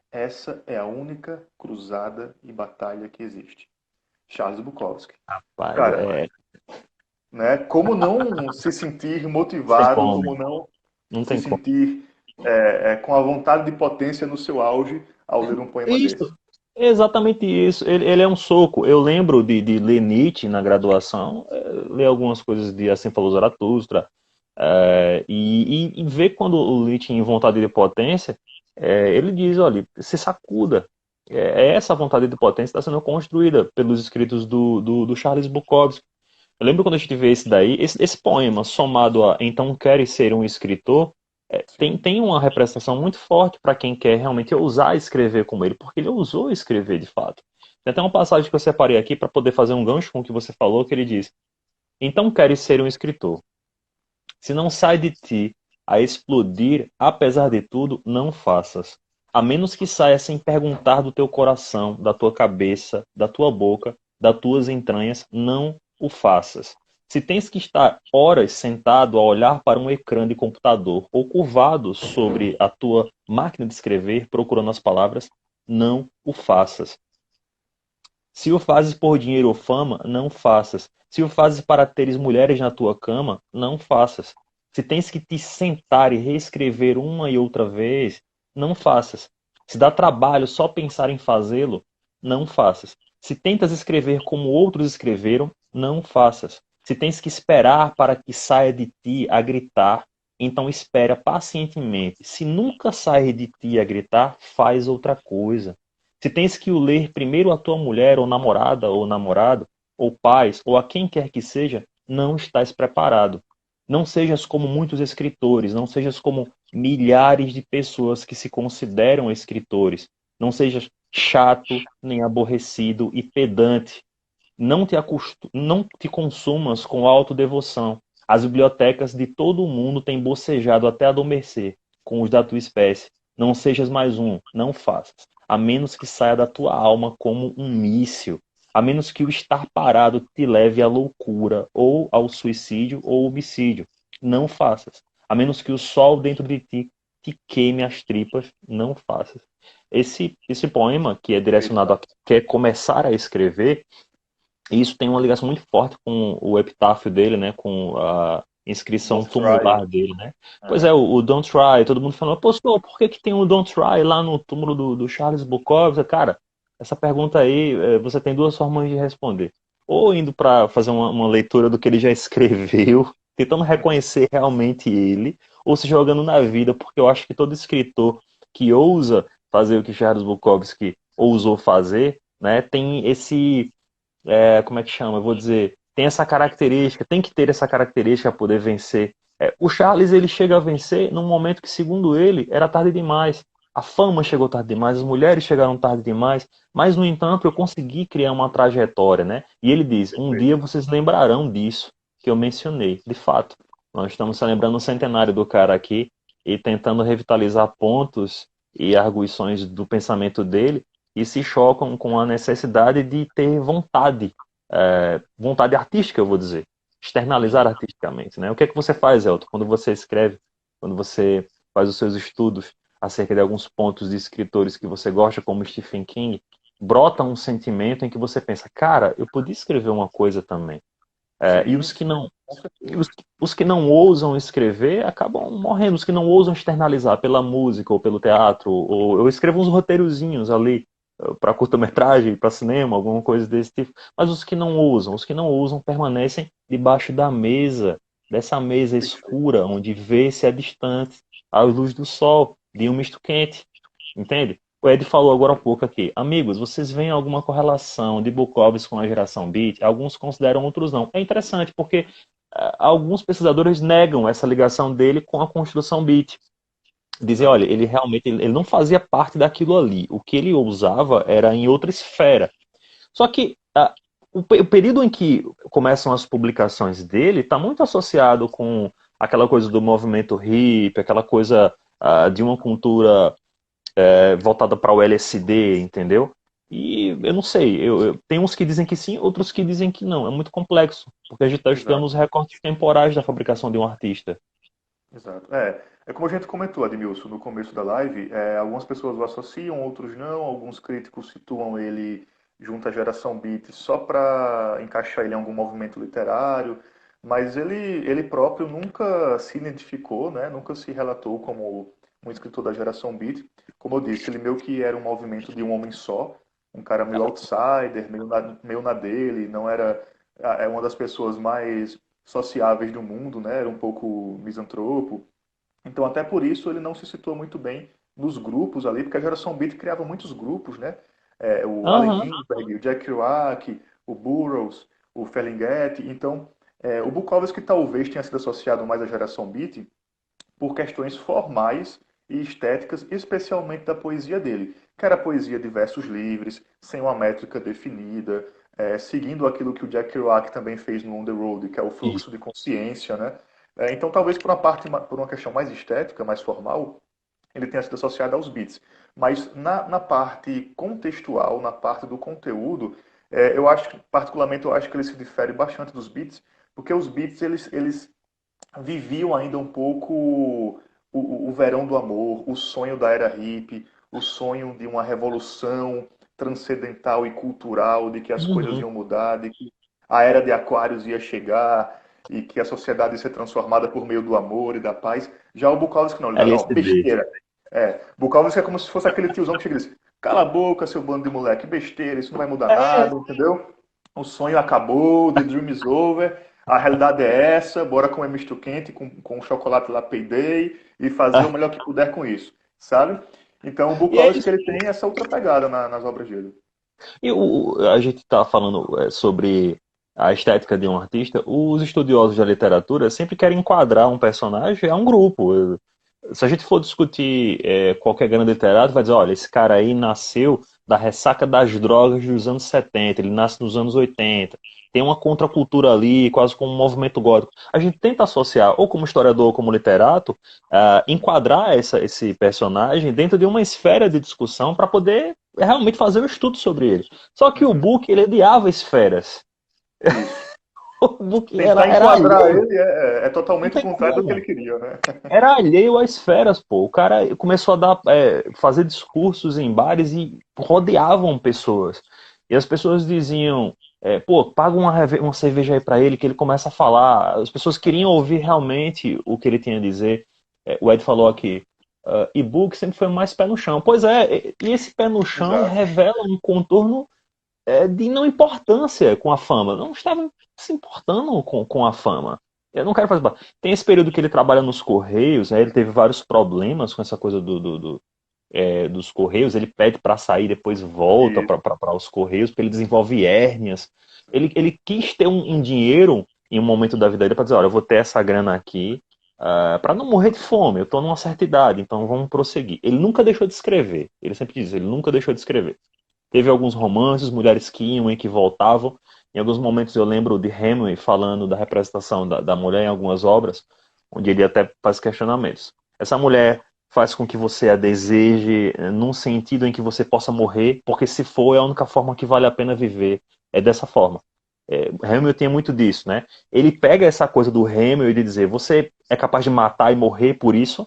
Essa é a única cruzada e batalha que existe. Charles Bukowski. Rapaz, Cara, né? Como não se sentir não tem motivado, como, como não não se tem como. sentir com a vontade de potência no seu auge ao ler um poema Isso, desse? é exatamente isso. Ele é um soco. Eu lembro de ler Nietzsche na graduação, ler algumas coisas de Assim Falou Zaratustra, e ver quando o Nietzsche em Vontade de Potência, ele diz, olha, se sacuda. Essa vontade de potência está sendo construída pelos escritos do Charles Bukowski. Eu lembro quando a gente vê esse daí, esse poema somado a Então Queres Ser um Escritor, tem, Sim. tem uma representação muito forte para quem quer realmente ousar escrever como ele, porque ele ousou escrever de fato. Tem até uma passagem que eu separei aqui para poder fazer um gancho com o que você falou, que ele diz: Então queres ser um escritor. Se não sai de ti a explodir, apesar de tudo, não faças. A menos que saia sem perguntar do teu coração, da tua cabeça, da tua boca, das tuas entranhas, não o faças. Se tens que estar horas sentado a olhar para um ecrã de computador ou curvado sobre a tua máquina de escrever, procurando as palavras, não o faças. Se o fazes por dinheiro ou fama, não faças. Se o fazes para teres mulheres na tua cama, não faças. Se tens que te sentar e reescrever uma e outra vez, não faças. Se dá trabalho só pensar em fazê-lo, não faças. Se tentas escrever como outros escreveram, não faças. Se tens que esperar para que saia de ti a gritar, então espera pacientemente. Se nunca sair de ti a gritar, faz outra coisa. Se tens que o ler primeiro a tua mulher, ou namorada, ou namorado, ou pais, ou a quem quer que seja, não estás preparado. Não sejas como muitos escritores, não sejas como milhares de pessoas que se consideram escritores. Não sejas chato, nem aborrecido e pedante. Não te consumas com autodevoção. As bibliotecas de todo o mundo têm bocejado até adormecer com os da tua espécie. Não sejas mais um, não faças. A menos que saia da tua alma como um míssil. a menos que o estar parado te leve à loucura, ou ao suicídio, ou ao homicídio. Não faças. A menos que o sol dentro de ti te queime as tripas, não faças. Esse poema, que é direcionado a quem quer começar a escrever, isso tem uma ligação muito forte com o epitáfio dele, né? Com a inscrição Don't Try. tumular dele, né? Pois É, é, o Don't Try, todo mundo falando, pô, senhor, por que que tem o Don't Try lá no túmulo do Charles Bukowski? Cara, essa pergunta aí, você tem duas formas de responder. Ou indo para fazer uma leitura do que ele já escreveu, tentando reconhecer realmente ele, ou se jogando na vida, porque eu acho que todo escritor que ousa fazer o que Charles Bukowski ousou fazer, né, tem esse como é que chama? Eu vou dizer, tem essa característica, tem que ter essa característica para poder vencer. O Charles, ele chega a vencer num momento que, segundo ele, era tarde demais. A fama chegou tarde demais, as mulheres chegaram tarde demais, mas, no entanto, eu consegui criar uma trajetória, né? E ele diz, um dia vocês lembrarão disso que eu mencionei. De fato, nós estamos celebrando o centenário do cara aqui e tentando revitalizar pontos e arguições do pensamento dele, e se chocam com a necessidade de ter vontade, vontade artística, eu vou dizer, externalizar artisticamente, né? O que é que você faz, Elton, quando você escreve, quando você faz os seus estudos acerca de alguns pontos de escritores que você gosta, como Stephen King, brota um sentimento em que você pensa, cara, eu podia escrever uma coisa também. E sim, os que sim, não com certeza. os que não ousam escrever acabam morrendo, os que não ousam externalizar pela música ou pelo teatro, ou eu escrevo uns roteirozinhos ali para curta-metragem, para cinema, alguma coisa desse tipo, mas os que não ousam permanecem debaixo da mesa, dessa mesa escura, onde vê-se a distante a luz do sol, de um misto quente, entende? O Ed falou agora há pouco aqui, amigos, vocês veem alguma correlação de Bukowski com a geração Beat? Alguns consideram, outros não. É interessante porque alguns pesquisadores negam essa ligação dele com a construção Beat. Dizem, olha, Exato. ele realmente ele não fazia parte daquilo ali. O que ele usava era em outra esfera. Só que o período em que começam as publicações dele está muito associado com aquela coisa do movimento hippie, aquela coisa de uma cultura voltada para o LSD, entendeu? E eu não sei, tem uns que dizem que sim, outros que dizem que não. É muito complexo, porque a gente está estudando Exato. os recortes temporais da fabricação de um artista. Exato. É como a gente comentou, Admilson, no começo da live, algumas pessoas o associam, outros não, alguns críticos situam ele junto à geração Beat só para encaixar ele em algum movimento literário, mas ele próprio nunca se identificou, né, nunca se relatou como um escritor da geração Beat. Como eu disse, ele meio que era um movimento de um homem só, um cara meio outsider, meio na dele, não era uma das pessoas mais sociáveis do mundo, né? Era um pouco misantropo. Então, até por isso, ele não se situou muito bem nos grupos ali, porque a geração Beat criava muitos grupos, né? O Allen Aham. Ginsberg, o Jack Kerouac, o Burroughs, o Ferlinghetti. Então, o Bukowski talvez tenha sido associado mais à geração Beat por questões formais e estéticas, especialmente da poesia dele, que era poesia de versos livres, sem uma métrica definida, seguindo aquilo que o Jack Kerouac também fez no On the Road, que é o Isso. fluxo de consciência, né? Então, talvez por uma questão mais estética, mais formal, ele tenha sido associado aos beats. Mas na parte contextual, na parte do conteúdo, eu acho, particularmente, eu acho que ele se difere bastante dos beats, porque os beats, eles viviam ainda um pouco o verão do amor, o sonho da era hippie, o sonho de uma revolução transcendental e cultural, de que as coisas Uhum. iam mudar, de que a era de Aquários ia chegar e que a sociedade ia ser transformada por meio do amor e da paz. Já o Bukowski não, ele dá, não, LSD. besteira. Bukowski é como se fosse aquele tiozão que chega e diz, cala a boca, seu bando de moleque, besteira, isso não vai mudar É. nada, entendeu? O sonho acabou, the dream is over, a realidade é essa, bora comer misto quente com chocolate lá Payday e fazer o melhor que puder com isso, sabe? Então o E é Bukowski isso. ele tem essa outra pegada nas obras dele. E a gente está falando sobre a estética de um artista. Os estudiosos da literatura sempre querem enquadrar um personagem a um grupo. Se a gente for discutir qualquer grande literato, vai dizer, olha, esse cara aí nasceu da ressaca das drogas dos anos 70, ele nasce nos anos 80, tem uma contracultura ali, quase como um movimento gótico. A gente tenta associar, ou como historiador ou como literato, enquadrar esse personagem dentro de uma esfera de discussão para poder realmente fazer o estudo sobre ele. Só que o Uhum. Book, ele odiava esferas. Isso. O Book Tentar era enquadrar alheio. ele é Não totalmente o tem contrário do que ele como. queria, né? Era alheio a esferas, pô. O cara começou a dar, fazer discursos em bares e rodeavam pessoas. E as pessoas diziam, pô, paga uma cerveja aí pra ele que ele começa a falar. As pessoas queriam ouvir realmente o que ele tinha a dizer. O Ed falou aqui, e-book sempre foi mais pé no chão. Pois é, e esse pé no chão Exato. revela um contorno de não importância com a fama. Não estava se importando com a fama. Eu não quero fazer parte. Tem esse período que ele trabalha nos Correios, ele teve vários problemas com essa coisa dos Correios. Ele pede para sair, depois volta E para os Correios, porque ele desenvolve hérnias. Ele quis ter um dinheiro em um momento da vida dele para dizer: olha, eu vou ter essa grana aqui para não morrer de fome. Eu estou numa certa idade, então vamos prosseguir. Ele nunca deixou de escrever. Ele sempre diz: ele nunca deixou de escrever. Teve alguns romances, mulheres que iam e que voltavam. Em alguns momentos eu lembro de Hemingway falando da representação da mulher em algumas obras, onde ele até faz questionamentos. Essa mulher faz com que você a deseje num sentido em que você possa morrer, porque se for é a única forma que vale a pena viver. É dessa forma. Hemingway tem muito disso, né? Ele pega essa coisa do Hemingway de dizer, você é capaz de matar e morrer por isso?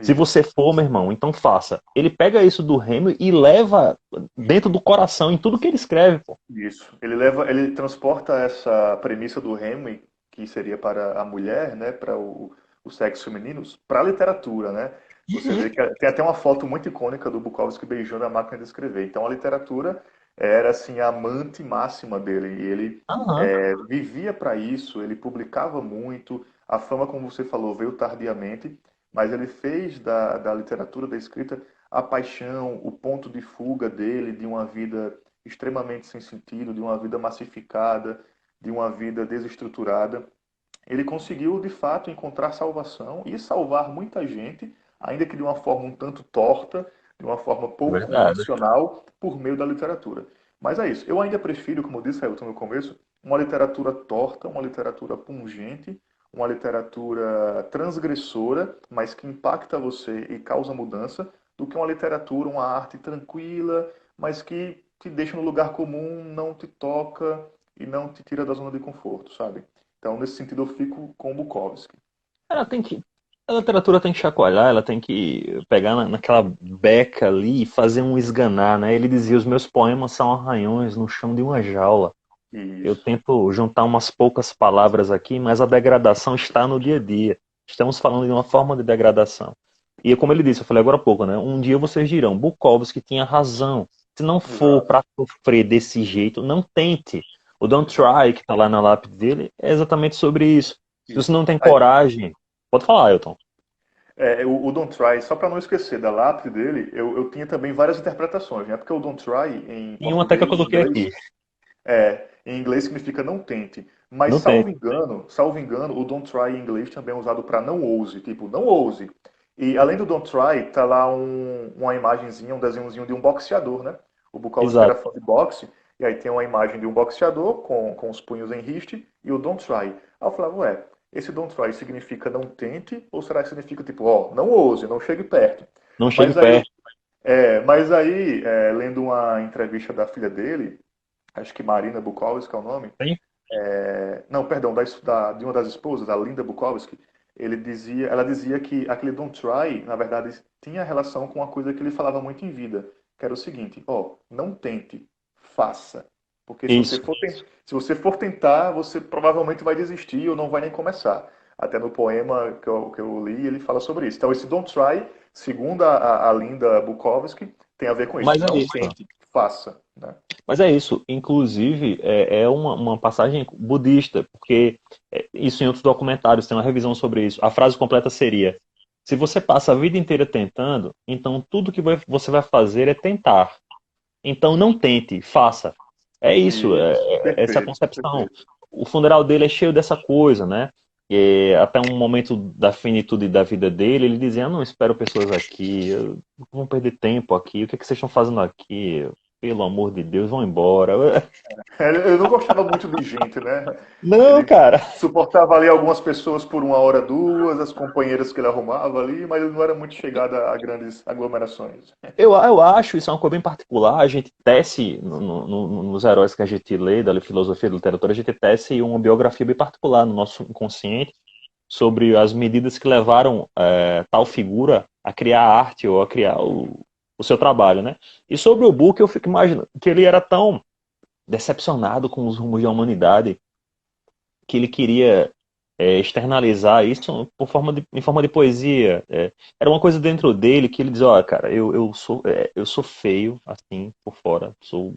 Se isso. você for, meu irmão, então faça. Ele pega isso do Hemingway e leva dentro do coração em tudo que ele escreve, pô. Isso. Ele transporta essa premissa do Hemingway, que seria para a mulher, né, para o sexo feminino, para a literatura, né? Você vê que tem até uma foto muito icônica do Bukowski beijando a máquina de escrever. Então a literatura era assim a amante máxima dele e ele Aham. vivia para isso. Ele publicava muito. A fama, como você falou, veio tardiamente, mas ele fez da literatura, da escrita, a paixão, o ponto de fuga dele de uma vida extremamente sem sentido, de uma vida massificada, de uma vida desestruturada. Ele conseguiu, de fato, encontrar salvação e salvar muita gente, ainda que de uma forma um tanto torta, de uma forma pouco Verdade. convencional, por meio da literatura. Mas é isso. Eu ainda prefiro, como disse Ailton no começo, uma literatura torta, uma literatura pungente, uma literatura transgressora, mas que impacta você e causa mudança, do que uma literatura, uma arte tranquila, mas que te deixa no lugar comum, não te toca e não te tira da zona de conforto, sabe? Então, nesse sentido, eu fico com o Bukowski. Ela tem que. A literatura tem que chacoalhar, ela tem que pegar naquela beca ali e fazer um esganar, né? Ele dizia: os meus poemas são arranhões no chão de uma jaula. Eu Isso, tento juntar umas poucas palavras aqui, mas a degradação está no dia a dia. Estamos falando de uma forma de degradação. E como ele disse, eu falei agora há pouco, né? Um dia vocês dirão, Bukowski tinha razão. Se não for exato. para sofrer desse jeito, não tente. O Don't Try, que está lá na lápide dele, é exatamente sobre isso. Se você Isso. não tem Aí, coragem, pode falar, Ailton. o Don't Try, só para não esquecer da lápide dele, eu tinha também várias interpretações, né? Porque o Don't Try, em Tem uma até que eu português, em coloquei inglês, aqui. em inglês significa não tente. Mas, Não tem. salvo engano, o Don't Try em inglês também é usado para não ouse, tipo, não ouse. E além do Don't Try, tá lá uma imagenzinha, um desenhozinho de um boxeador, né? O Bukowski era Exato. fã de boxe, e aí tem uma imagem de um boxeador com os punhos em riste e o Don't Try. Aí eu falava, ué, esse Don't Try significa não tente, ou será que significa tipo, ó, não ouse, não chegue perto? Não chegue Mas aí, perto. lendo uma entrevista da filha dele, acho que Marina Bukowski é o nome, Tem? não, perdão, de uma das esposas, a Linda Bukowski, ela dizia que aquele don't try, na verdade, tinha relação com uma coisa que ele falava muito em vida, que era o seguinte, ó, não tente, faça. Porque Isso. se você for tentar, você provavelmente vai desistir ou não vai nem começar. Até no poema que eu li, ele fala sobre isso. Então, esse don't try, segundo a Linda Bukowski, tem a ver com isso. Mas é Não isso. tente, faça. Né? Mas é isso. Inclusive, é uma passagem budista, porque isso em outros documentários tem uma revisão sobre isso. A frase completa seria: se você passa a vida inteira tentando, então tudo que você vai fazer é tentar. Então não tente, faça. É isso, Isso, essa é a perfeito, concepção. perfeito. O funeral dele é cheio dessa coisa, né? E até um momento da finitude da vida dele, ele dizia: não espero pessoas aqui, vão perder tempo aqui, o que, é que vocês estão fazendo aqui? pelo amor de Deus, vão embora. Ele não gostava muito de gente, né? Não, Ele cara. suportava ali algumas pessoas por uma hora, duas, as companheiras que ele arrumava ali, mas ele não era muito chegado a grandes aglomerações. Eu acho isso é uma coisa bem particular. A gente tece, nos heróis que a gente lê, da filosofia da literatura, a gente tece uma biografia bem particular no nosso inconsciente sobre as medidas que levaram tal figura a criar arte ou a criar o seu trabalho, né? E sobre o Book, eu fico imaginando que ele era tão decepcionado com os rumos da humanidade que ele queria externalizar isso em forma de poesia. Era uma coisa dentro dele que ele dizia, ó, cara, eu sou feio, assim, por fora, sou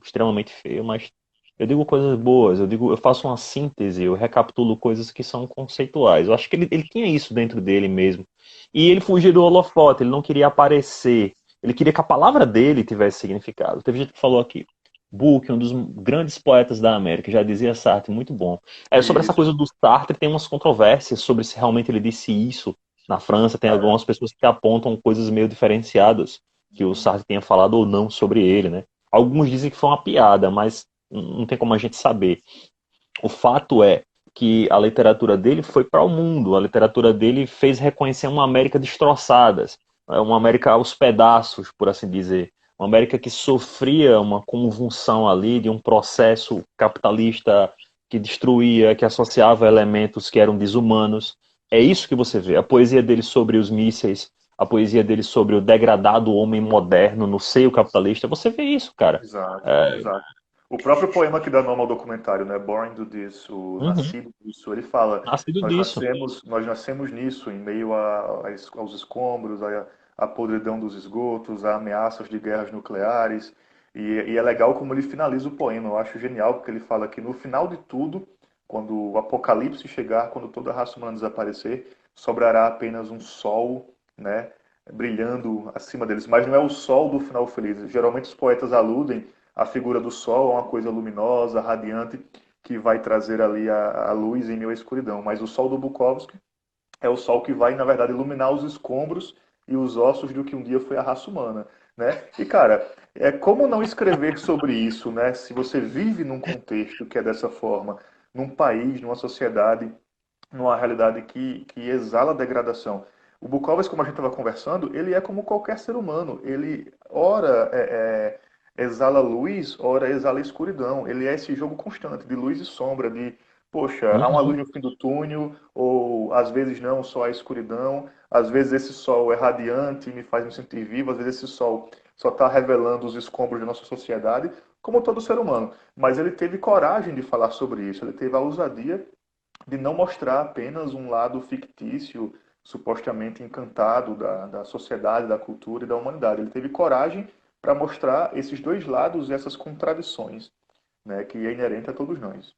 extremamente feio, mas eu digo coisas boas, eu faço uma síntese, eu recapitulo coisas que são conceituais. Eu acho que ele tinha isso dentro dele mesmo. E ele fugia do holofote, ele não queria aparecer. Ele queria que a palavra dele tivesse significado. Teve gente que falou aqui, Book, um dos grandes poetas da América, já dizia Sartre, muito bom. Sobre essa Isso. coisa do Sartre, tem umas controvérsias sobre se realmente ele disse isso. Na França, tem É. algumas pessoas que apontam coisas meio diferenciadas que o Sartre tenha falado ou não sobre ele, né? Alguns dizem que foi uma piada, mas não tem como a gente saber. O fato é que a literatura dele foi para o mundo, a literatura dele fez reconhecer uma América destroçada, uma América aos pedaços, por assim dizer. Uma América que sofria uma convulsão ali de um processo capitalista que destruía, que associava elementos que eram desumanos. É isso que você vê. A poesia dele sobre os mísseis, a poesia dele sobre o degradado homem moderno no seio capitalista. Você vê isso, cara. Exato, É, exato. O próprio poema que dá nome ao documentário, né, Born to This, o uhum, Nascido disso, ele fala, nascido disso. nós nascemos nisso, em meio aos escombros, à podridão dos esgotos, a ameaças de guerras nucleares, e é legal como ele finaliza o poema, eu acho genial, porque ele fala que no final de tudo, quando o apocalipse chegar, quando toda a raça humana desaparecer, sobrará apenas um sol, né, brilhando acima deles, mas não é o sol do final feliz. Geralmente os poetas aludem à figura do sol, a uma coisa luminosa, radiante, que vai trazer ali a luz em meio à escuridão. Mas o sol do Bukowski é o sol que vai, na verdade, iluminar os escombros e os ossos do que um dia foi a raça humana, né? E cara, como não escrever sobre isso, né? Se você vive num contexto que é dessa forma, num país, numa sociedade, numa realidade que exala degradação. O Bukowski, como a gente estava conversando, ele é como qualquer ser humano. Ele, ora, exala luz, ora, exala escuridão. Ele é esse jogo constante de luz e sombra, de, poxa, há uma luz Uhum. no fim do túnel, ou às vezes não, só há escuridão. Às vezes esse sol é radiante e me faz me sentir vivo, às vezes esse sol só está revelando os escombros da nossa sociedade, como todo ser humano. Mas ele teve coragem de falar sobre isso, ele teve a ousadia de não mostrar apenas um lado fictício, supostamente encantado da sociedade, da cultura e da humanidade. Ele teve coragem para mostrar esses dois lados e essas contradições, né, que é inerente a todos nós.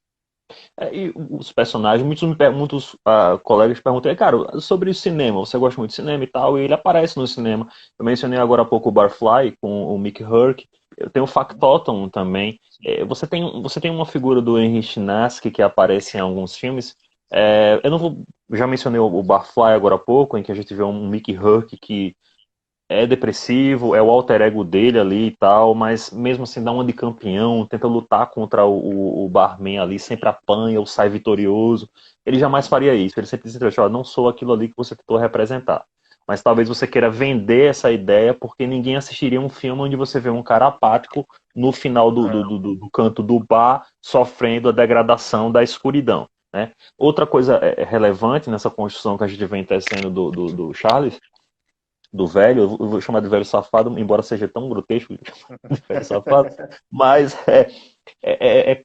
E os personagens, muitos colegas perguntam, cara, sobre o cinema, você gosta muito de cinema e tal, e ele aparece no cinema. Eu mencionei agora há pouco o Barfly, com o Mickey Rourke, eu tenho o Factotum também. Você tem uma figura do Henry Chinaski que aparece em alguns filmes. Eu não vou, já mencionei o Barfly agora há pouco, em que a gente vê um Mickey Rourke que é depressivo, é o alter ego dele ali e tal, mas mesmo assim dá uma de campeão, tenta lutar contra o barman ali, sempre apanha ou sai vitorioso. Ele jamais faria isso, ele sempre diz, ó, não sou aquilo ali que você tentou representar. Mas talvez você queira vender essa ideia porque ninguém assistiria um filme onde você vê um cara apático no final do canto do bar sofrendo a degradação da escuridão. Né? Outra coisa relevante nessa construção que a gente vem tecendo do Charles do velho, eu vou chamar de velho safado, embora seja tão grotesco de velho safado, mas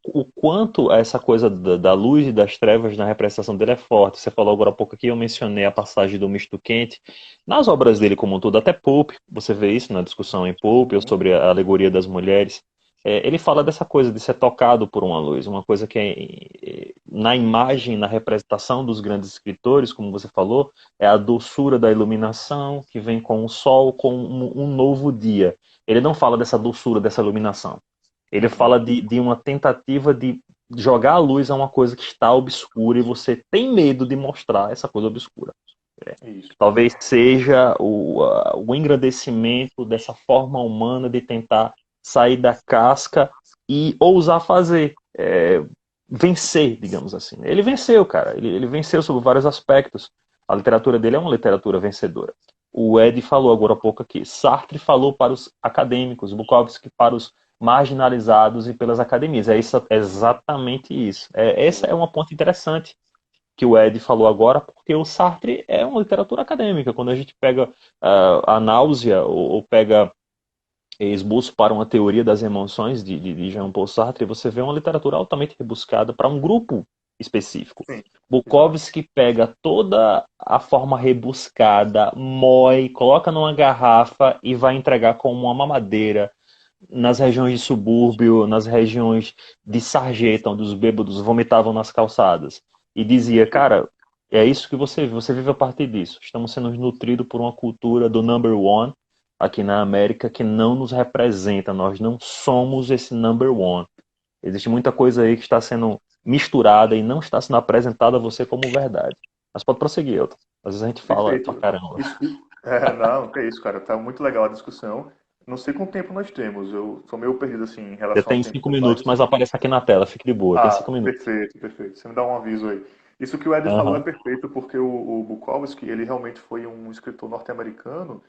o quanto essa coisa da luz e das trevas na representação dele é forte. Você falou agora há pouco aqui, eu mencionei a passagem do Misto Quente. Nas obras dele como um todo, até Pope, você vê isso na discussão em Pope, ou sobre a alegoria das mulheres. Ele fala dessa coisa de ser tocado por uma luz, uma coisa que na imagem, na representação dos grandes escritores, como você falou, é a doçura da iluminação que vem com o sol, com um novo dia. Ele não fala dessa doçura, dessa iluminação. Ele Uhum. fala de uma tentativa de jogar a luz a uma coisa que está obscura e você tem medo de mostrar essa coisa obscura. Isso. Talvez seja o engrandecimento dessa forma humana de tentar sair da casca e ousar fazer, vencer, digamos assim. Ele venceu, cara. Ele venceu sobre vários aspectos. A literatura dele é uma literatura vencedora. O Ed falou agora há pouco aqui. Sartre falou para os acadêmicos, Bukowski para os marginalizados e pelas academias. É exatamente isso. Essa é uma ponta interessante que o Ed falou agora, porque o Sartre é uma literatura acadêmica. Quando a gente pega a náusea ou pega Esboço para uma Teoria das Emoções, de Jean-Paul Sartre, você vê uma literatura altamente rebuscada para um grupo específico. Sim, exato. Bukowski pega toda a forma rebuscada, moe, coloca numa garrafa e vai entregar como uma mamadeira nas regiões de subúrbio, nas regiões de sarjeta, onde os bêbados vomitavam nas calçadas. E dizia, cara, é isso que você vive a partir disso. Estamos sendo nutridos por uma cultura do number one aqui na América que não nos representa. Nós não somos esse number one. Existe muita coisa aí que está sendo misturada e não está sendo apresentada a você como verdade. Mas pode prosseguir, Elton. Às vezes a gente fala pra Perfeito. caramba. Não, que é isso, cara. Tá muito legal a discussão. Não sei quanto tempo nós temos. Eu sou meio perdido assim em Você relação ao tem tempo cinco das minutos, lives. mas aparece aqui na tela. Fique de boa. Tem Ah, 5 minutos. perfeito, perfeito. Você me dá um aviso aí. Isso que o Ed falou é Aham. perfeito, porque o Bukowski, ele realmente foi um escritor norte-americano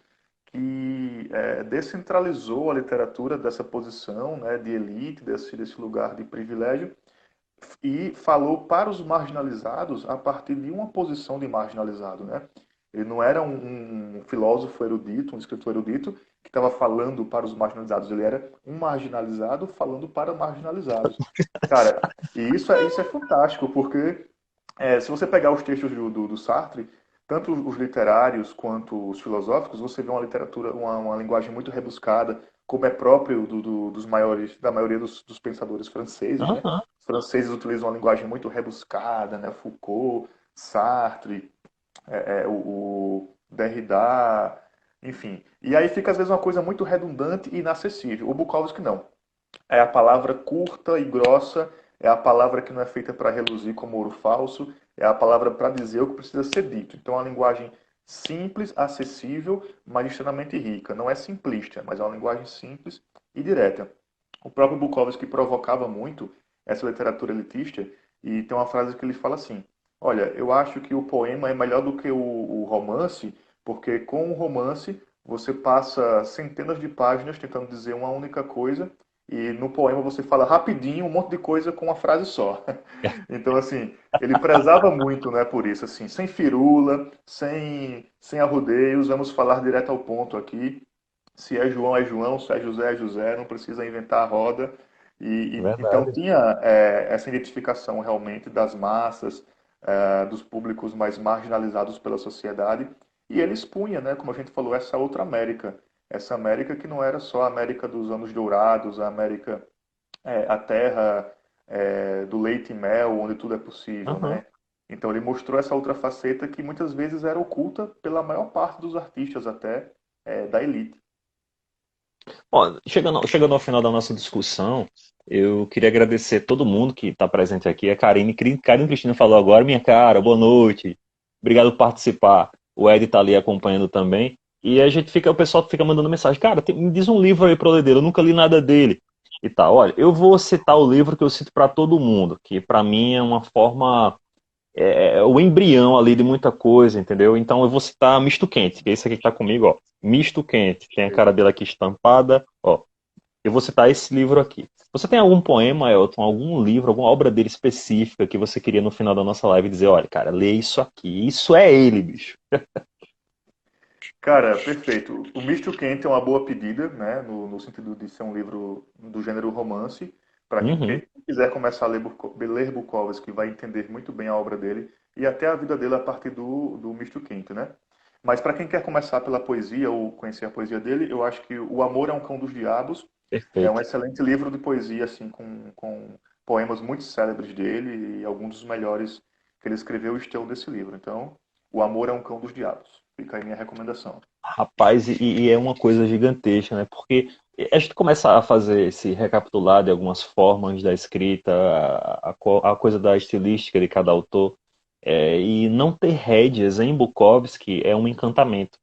que descentralizou a literatura dessa posição, né, de elite, desse lugar de privilégio, e falou para os marginalizados a partir de uma posição de marginalizado, né? Ele não era um filósofo erudito, um escritor erudito, que estava falando para os marginalizados. Ele era um marginalizado falando para marginalizados. Cara, e isso é fantástico, porque se você pegar os textos do Sartre, tanto os literários quanto os filosóficos, você vê uma literatura, uma linguagem muito rebuscada, como é próprio dos maiores, da maioria dos pensadores franceses, né? Aham. Os franceses utilizam uma linguagem muito rebuscada, né? Foucault, Sartre, o Derrida, enfim. E aí fica às vezes uma coisa muito redundante e inacessível. O Bukowski não. É a palavra curta e grossa, é a palavra que não é feita para reluzir como ouro falso, é a palavra para dizer o que precisa ser dito. Então, é uma linguagem simples, acessível, mas extremamente rica. Não é simplista, mas é uma linguagem simples e direta. O próprio Bukowski provocava muito essa literatura elitista e tem uma frase que ele fala assim: olha, eu acho que o poema é melhor do que o romance, porque com o romance você passa centenas de páginas tentando dizer uma única coisa e no poema você fala rapidinho um monte de coisa com uma frase só. Então, assim, ele prezava muito, né, por isso, assim, sem firula, sem arrodeios, vamos falar direto ao ponto aqui. Se é João, se é José, não precisa inventar a roda. Então Verdade. tinha essa identificação realmente das massas, dos públicos mais marginalizados pela sociedade, e ele expunha, né, como a gente falou, essa América que não era só a América dos anos dourados, a América, a terra do leite e mel, onde tudo é possível, Aham. né? Então ele mostrou essa outra faceta que muitas vezes era oculta pela maior parte dos artistas até da elite. Ó, chegando ao final da nossa discussão, eu queria agradecer todo mundo que está presente aqui. A Karine Cristina falou agora, minha cara, boa noite. Obrigado por participar. O Ed está ali acompanhando também. E o pessoal fica mandando mensagem. Cara, me diz um livro aí para eu ler dele. Eu nunca li nada dele. E tal. Olha, eu vou citar o livro que eu cito para todo mundo, que para mim é uma forma o embrião ali de muita coisa, entendeu? Então eu vou citar Misto Quente, que é esse aqui que tá comigo, ó. Misto Quente. Tem a cara dele aqui estampada, ó. Eu vou citar esse livro aqui. Você tem algum poema, Elton, algum livro, alguma obra dele específica que você queria no final da nossa live dizer, olha, cara, lê isso aqui. Isso é ele, bicho. Cara, perfeito. O Misto Quente é uma boa pedida, né? No sentido de ser um livro do gênero romance. Para Uhum. quem quiser começar a ler Bukowski, vai entender muito bem a obra dele e até a vida dele a partir do Misto Quente, né? Mas para quem quer começar pela poesia ou conhecer a poesia dele, eu acho que O Amor é um Cão dos Diabos é um Perfeito. excelente livro de poesia, assim, com poemas muito célebres dele e alguns dos melhores que ele escreveu estão desse livro. Então, O Amor é um Cão dos Diabos. Fica aí minha recomendação. Rapaz, e é uma coisa gigantesca, né? Porque a gente começa a fazer esse recapitular de algumas formas da escrita, a coisa da estilística de cada autor, e não ter rédeas em Bukowski é um encantamento.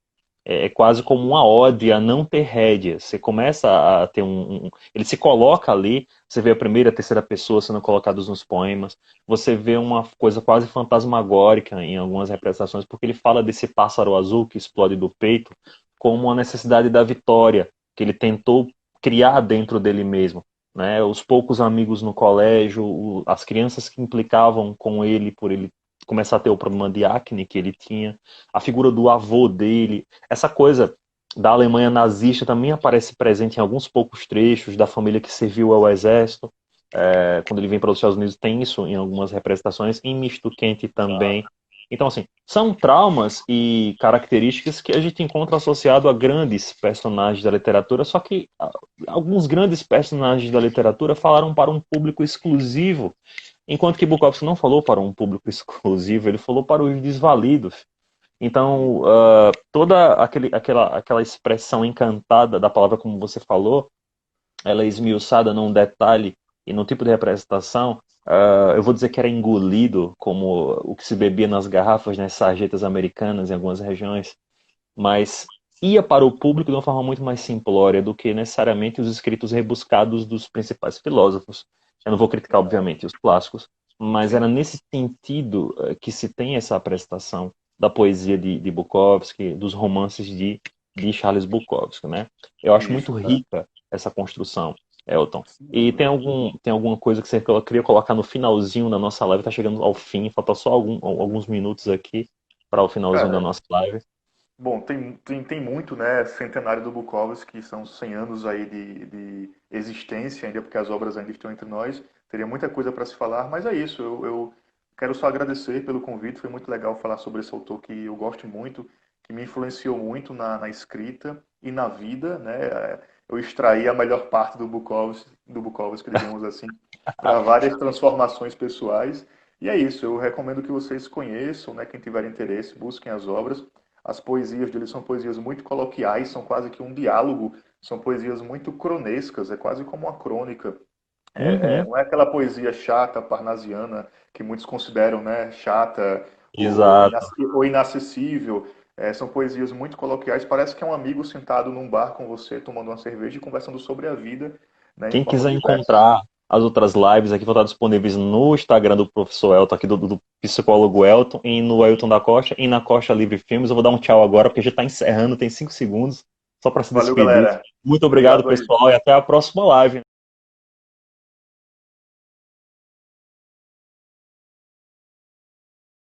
é quase como uma ode a não ter rédea. Você começa a ter ele se coloca ali, você vê a primeira e a terceira pessoa sendo colocados nos poemas, você vê uma coisa quase fantasmagórica em algumas representações, porque ele fala desse pássaro azul que explode do peito como uma necessidade da vitória, que ele tentou criar dentro dele mesmo. Né? Os poucos amigos no colégio, as crianças que implicavam com ele por ele começar a ter o problema de acne que ele tinha, a figura do avô dele, essa coisa da Alemanha nazista também aparece presente em alguns poucos trechos, da família que serviu ao exército. Quando ele vem para os Estados Unidos tem isso em algumas representações, em Misto Quente também. Então, assim, são traumas e características que a gente encontra associado a grandes personagens da literatura, só que alguns grandes personagens da literatura falaram para um público exclusivo, enquanto que Bukowski não falou para um público exclusivo, ele falou para os desvalidos. Então, toda aquela expressão encantada da palavra, como você falou, ela é esmiuçada num detalhe e no tipo de representação, eu vou dizer que era engolido, como o que se bebia nas garrafas, nas sarjetas americanas em algumas regiões, mas ia para o público de uma forma muito mais simplória do que necessariamente os escritos rebuscados dos principais filósofos. Eu não vou criticar, obviamente, os clássicos, mas era Sim. nesse sentido que se tem essa apresentação da poesia de Bukowski, dos romances de Charles Bukowski, né? Eu acho muito Isso, cara. rica essa construção, Elton. Sem E dúvida. tem alguma coisa que você queria colocar no finalzinho da nossa live? Está chegando ao fim, falta só alguns minutos aqui para o finalzinho da Cara, nossa live. bom, tem muito, né? Centenário do Bukowski, que são 100 anos aí de existência, ainda porque as obras ainda estão entre nós. Teria muita coisa para se falar, mas é isso. Eu quero só agradecer pelo convite. Foi muito legal falar sobre esse autor que eu gosto muito, que me influenciou muito na escrita e na vida, né? Eu extraí a melhor parte do Bukowski, digamos assim, para várias transformações pessoais. E é isso. Eu recomendo que vocês conheçam, né? Quem tiver interesse, busquem as obras. As poesias dele são poesias muito coloquiais, são quase que um diálogo, são poesias muito cronescas, é quase como uma crônica. Uhum, Não é aquela poesia chata, parnasiana, que muitos consideram, né, chata exato. ou inacessível. São poesias muito coloquiais, parece que é um amigo sentado num bar com você, tomando uma cerveja e conversando sobre a vida, né, em Quem formas quiser diversas. encontrar as outras lives aqui vão estar disponíveis no Instagram do professor Elton, aqui do psicólogo Elton, e no Elton da Costa, e na Costa Livre Filmes. Eu vou dar um tchau agora, porque já está encerrando, tem 5 segundos, só para se Valeu, despedir. galera. Muito obrigado, Obrigado aí. pessoal, e até a próxima live.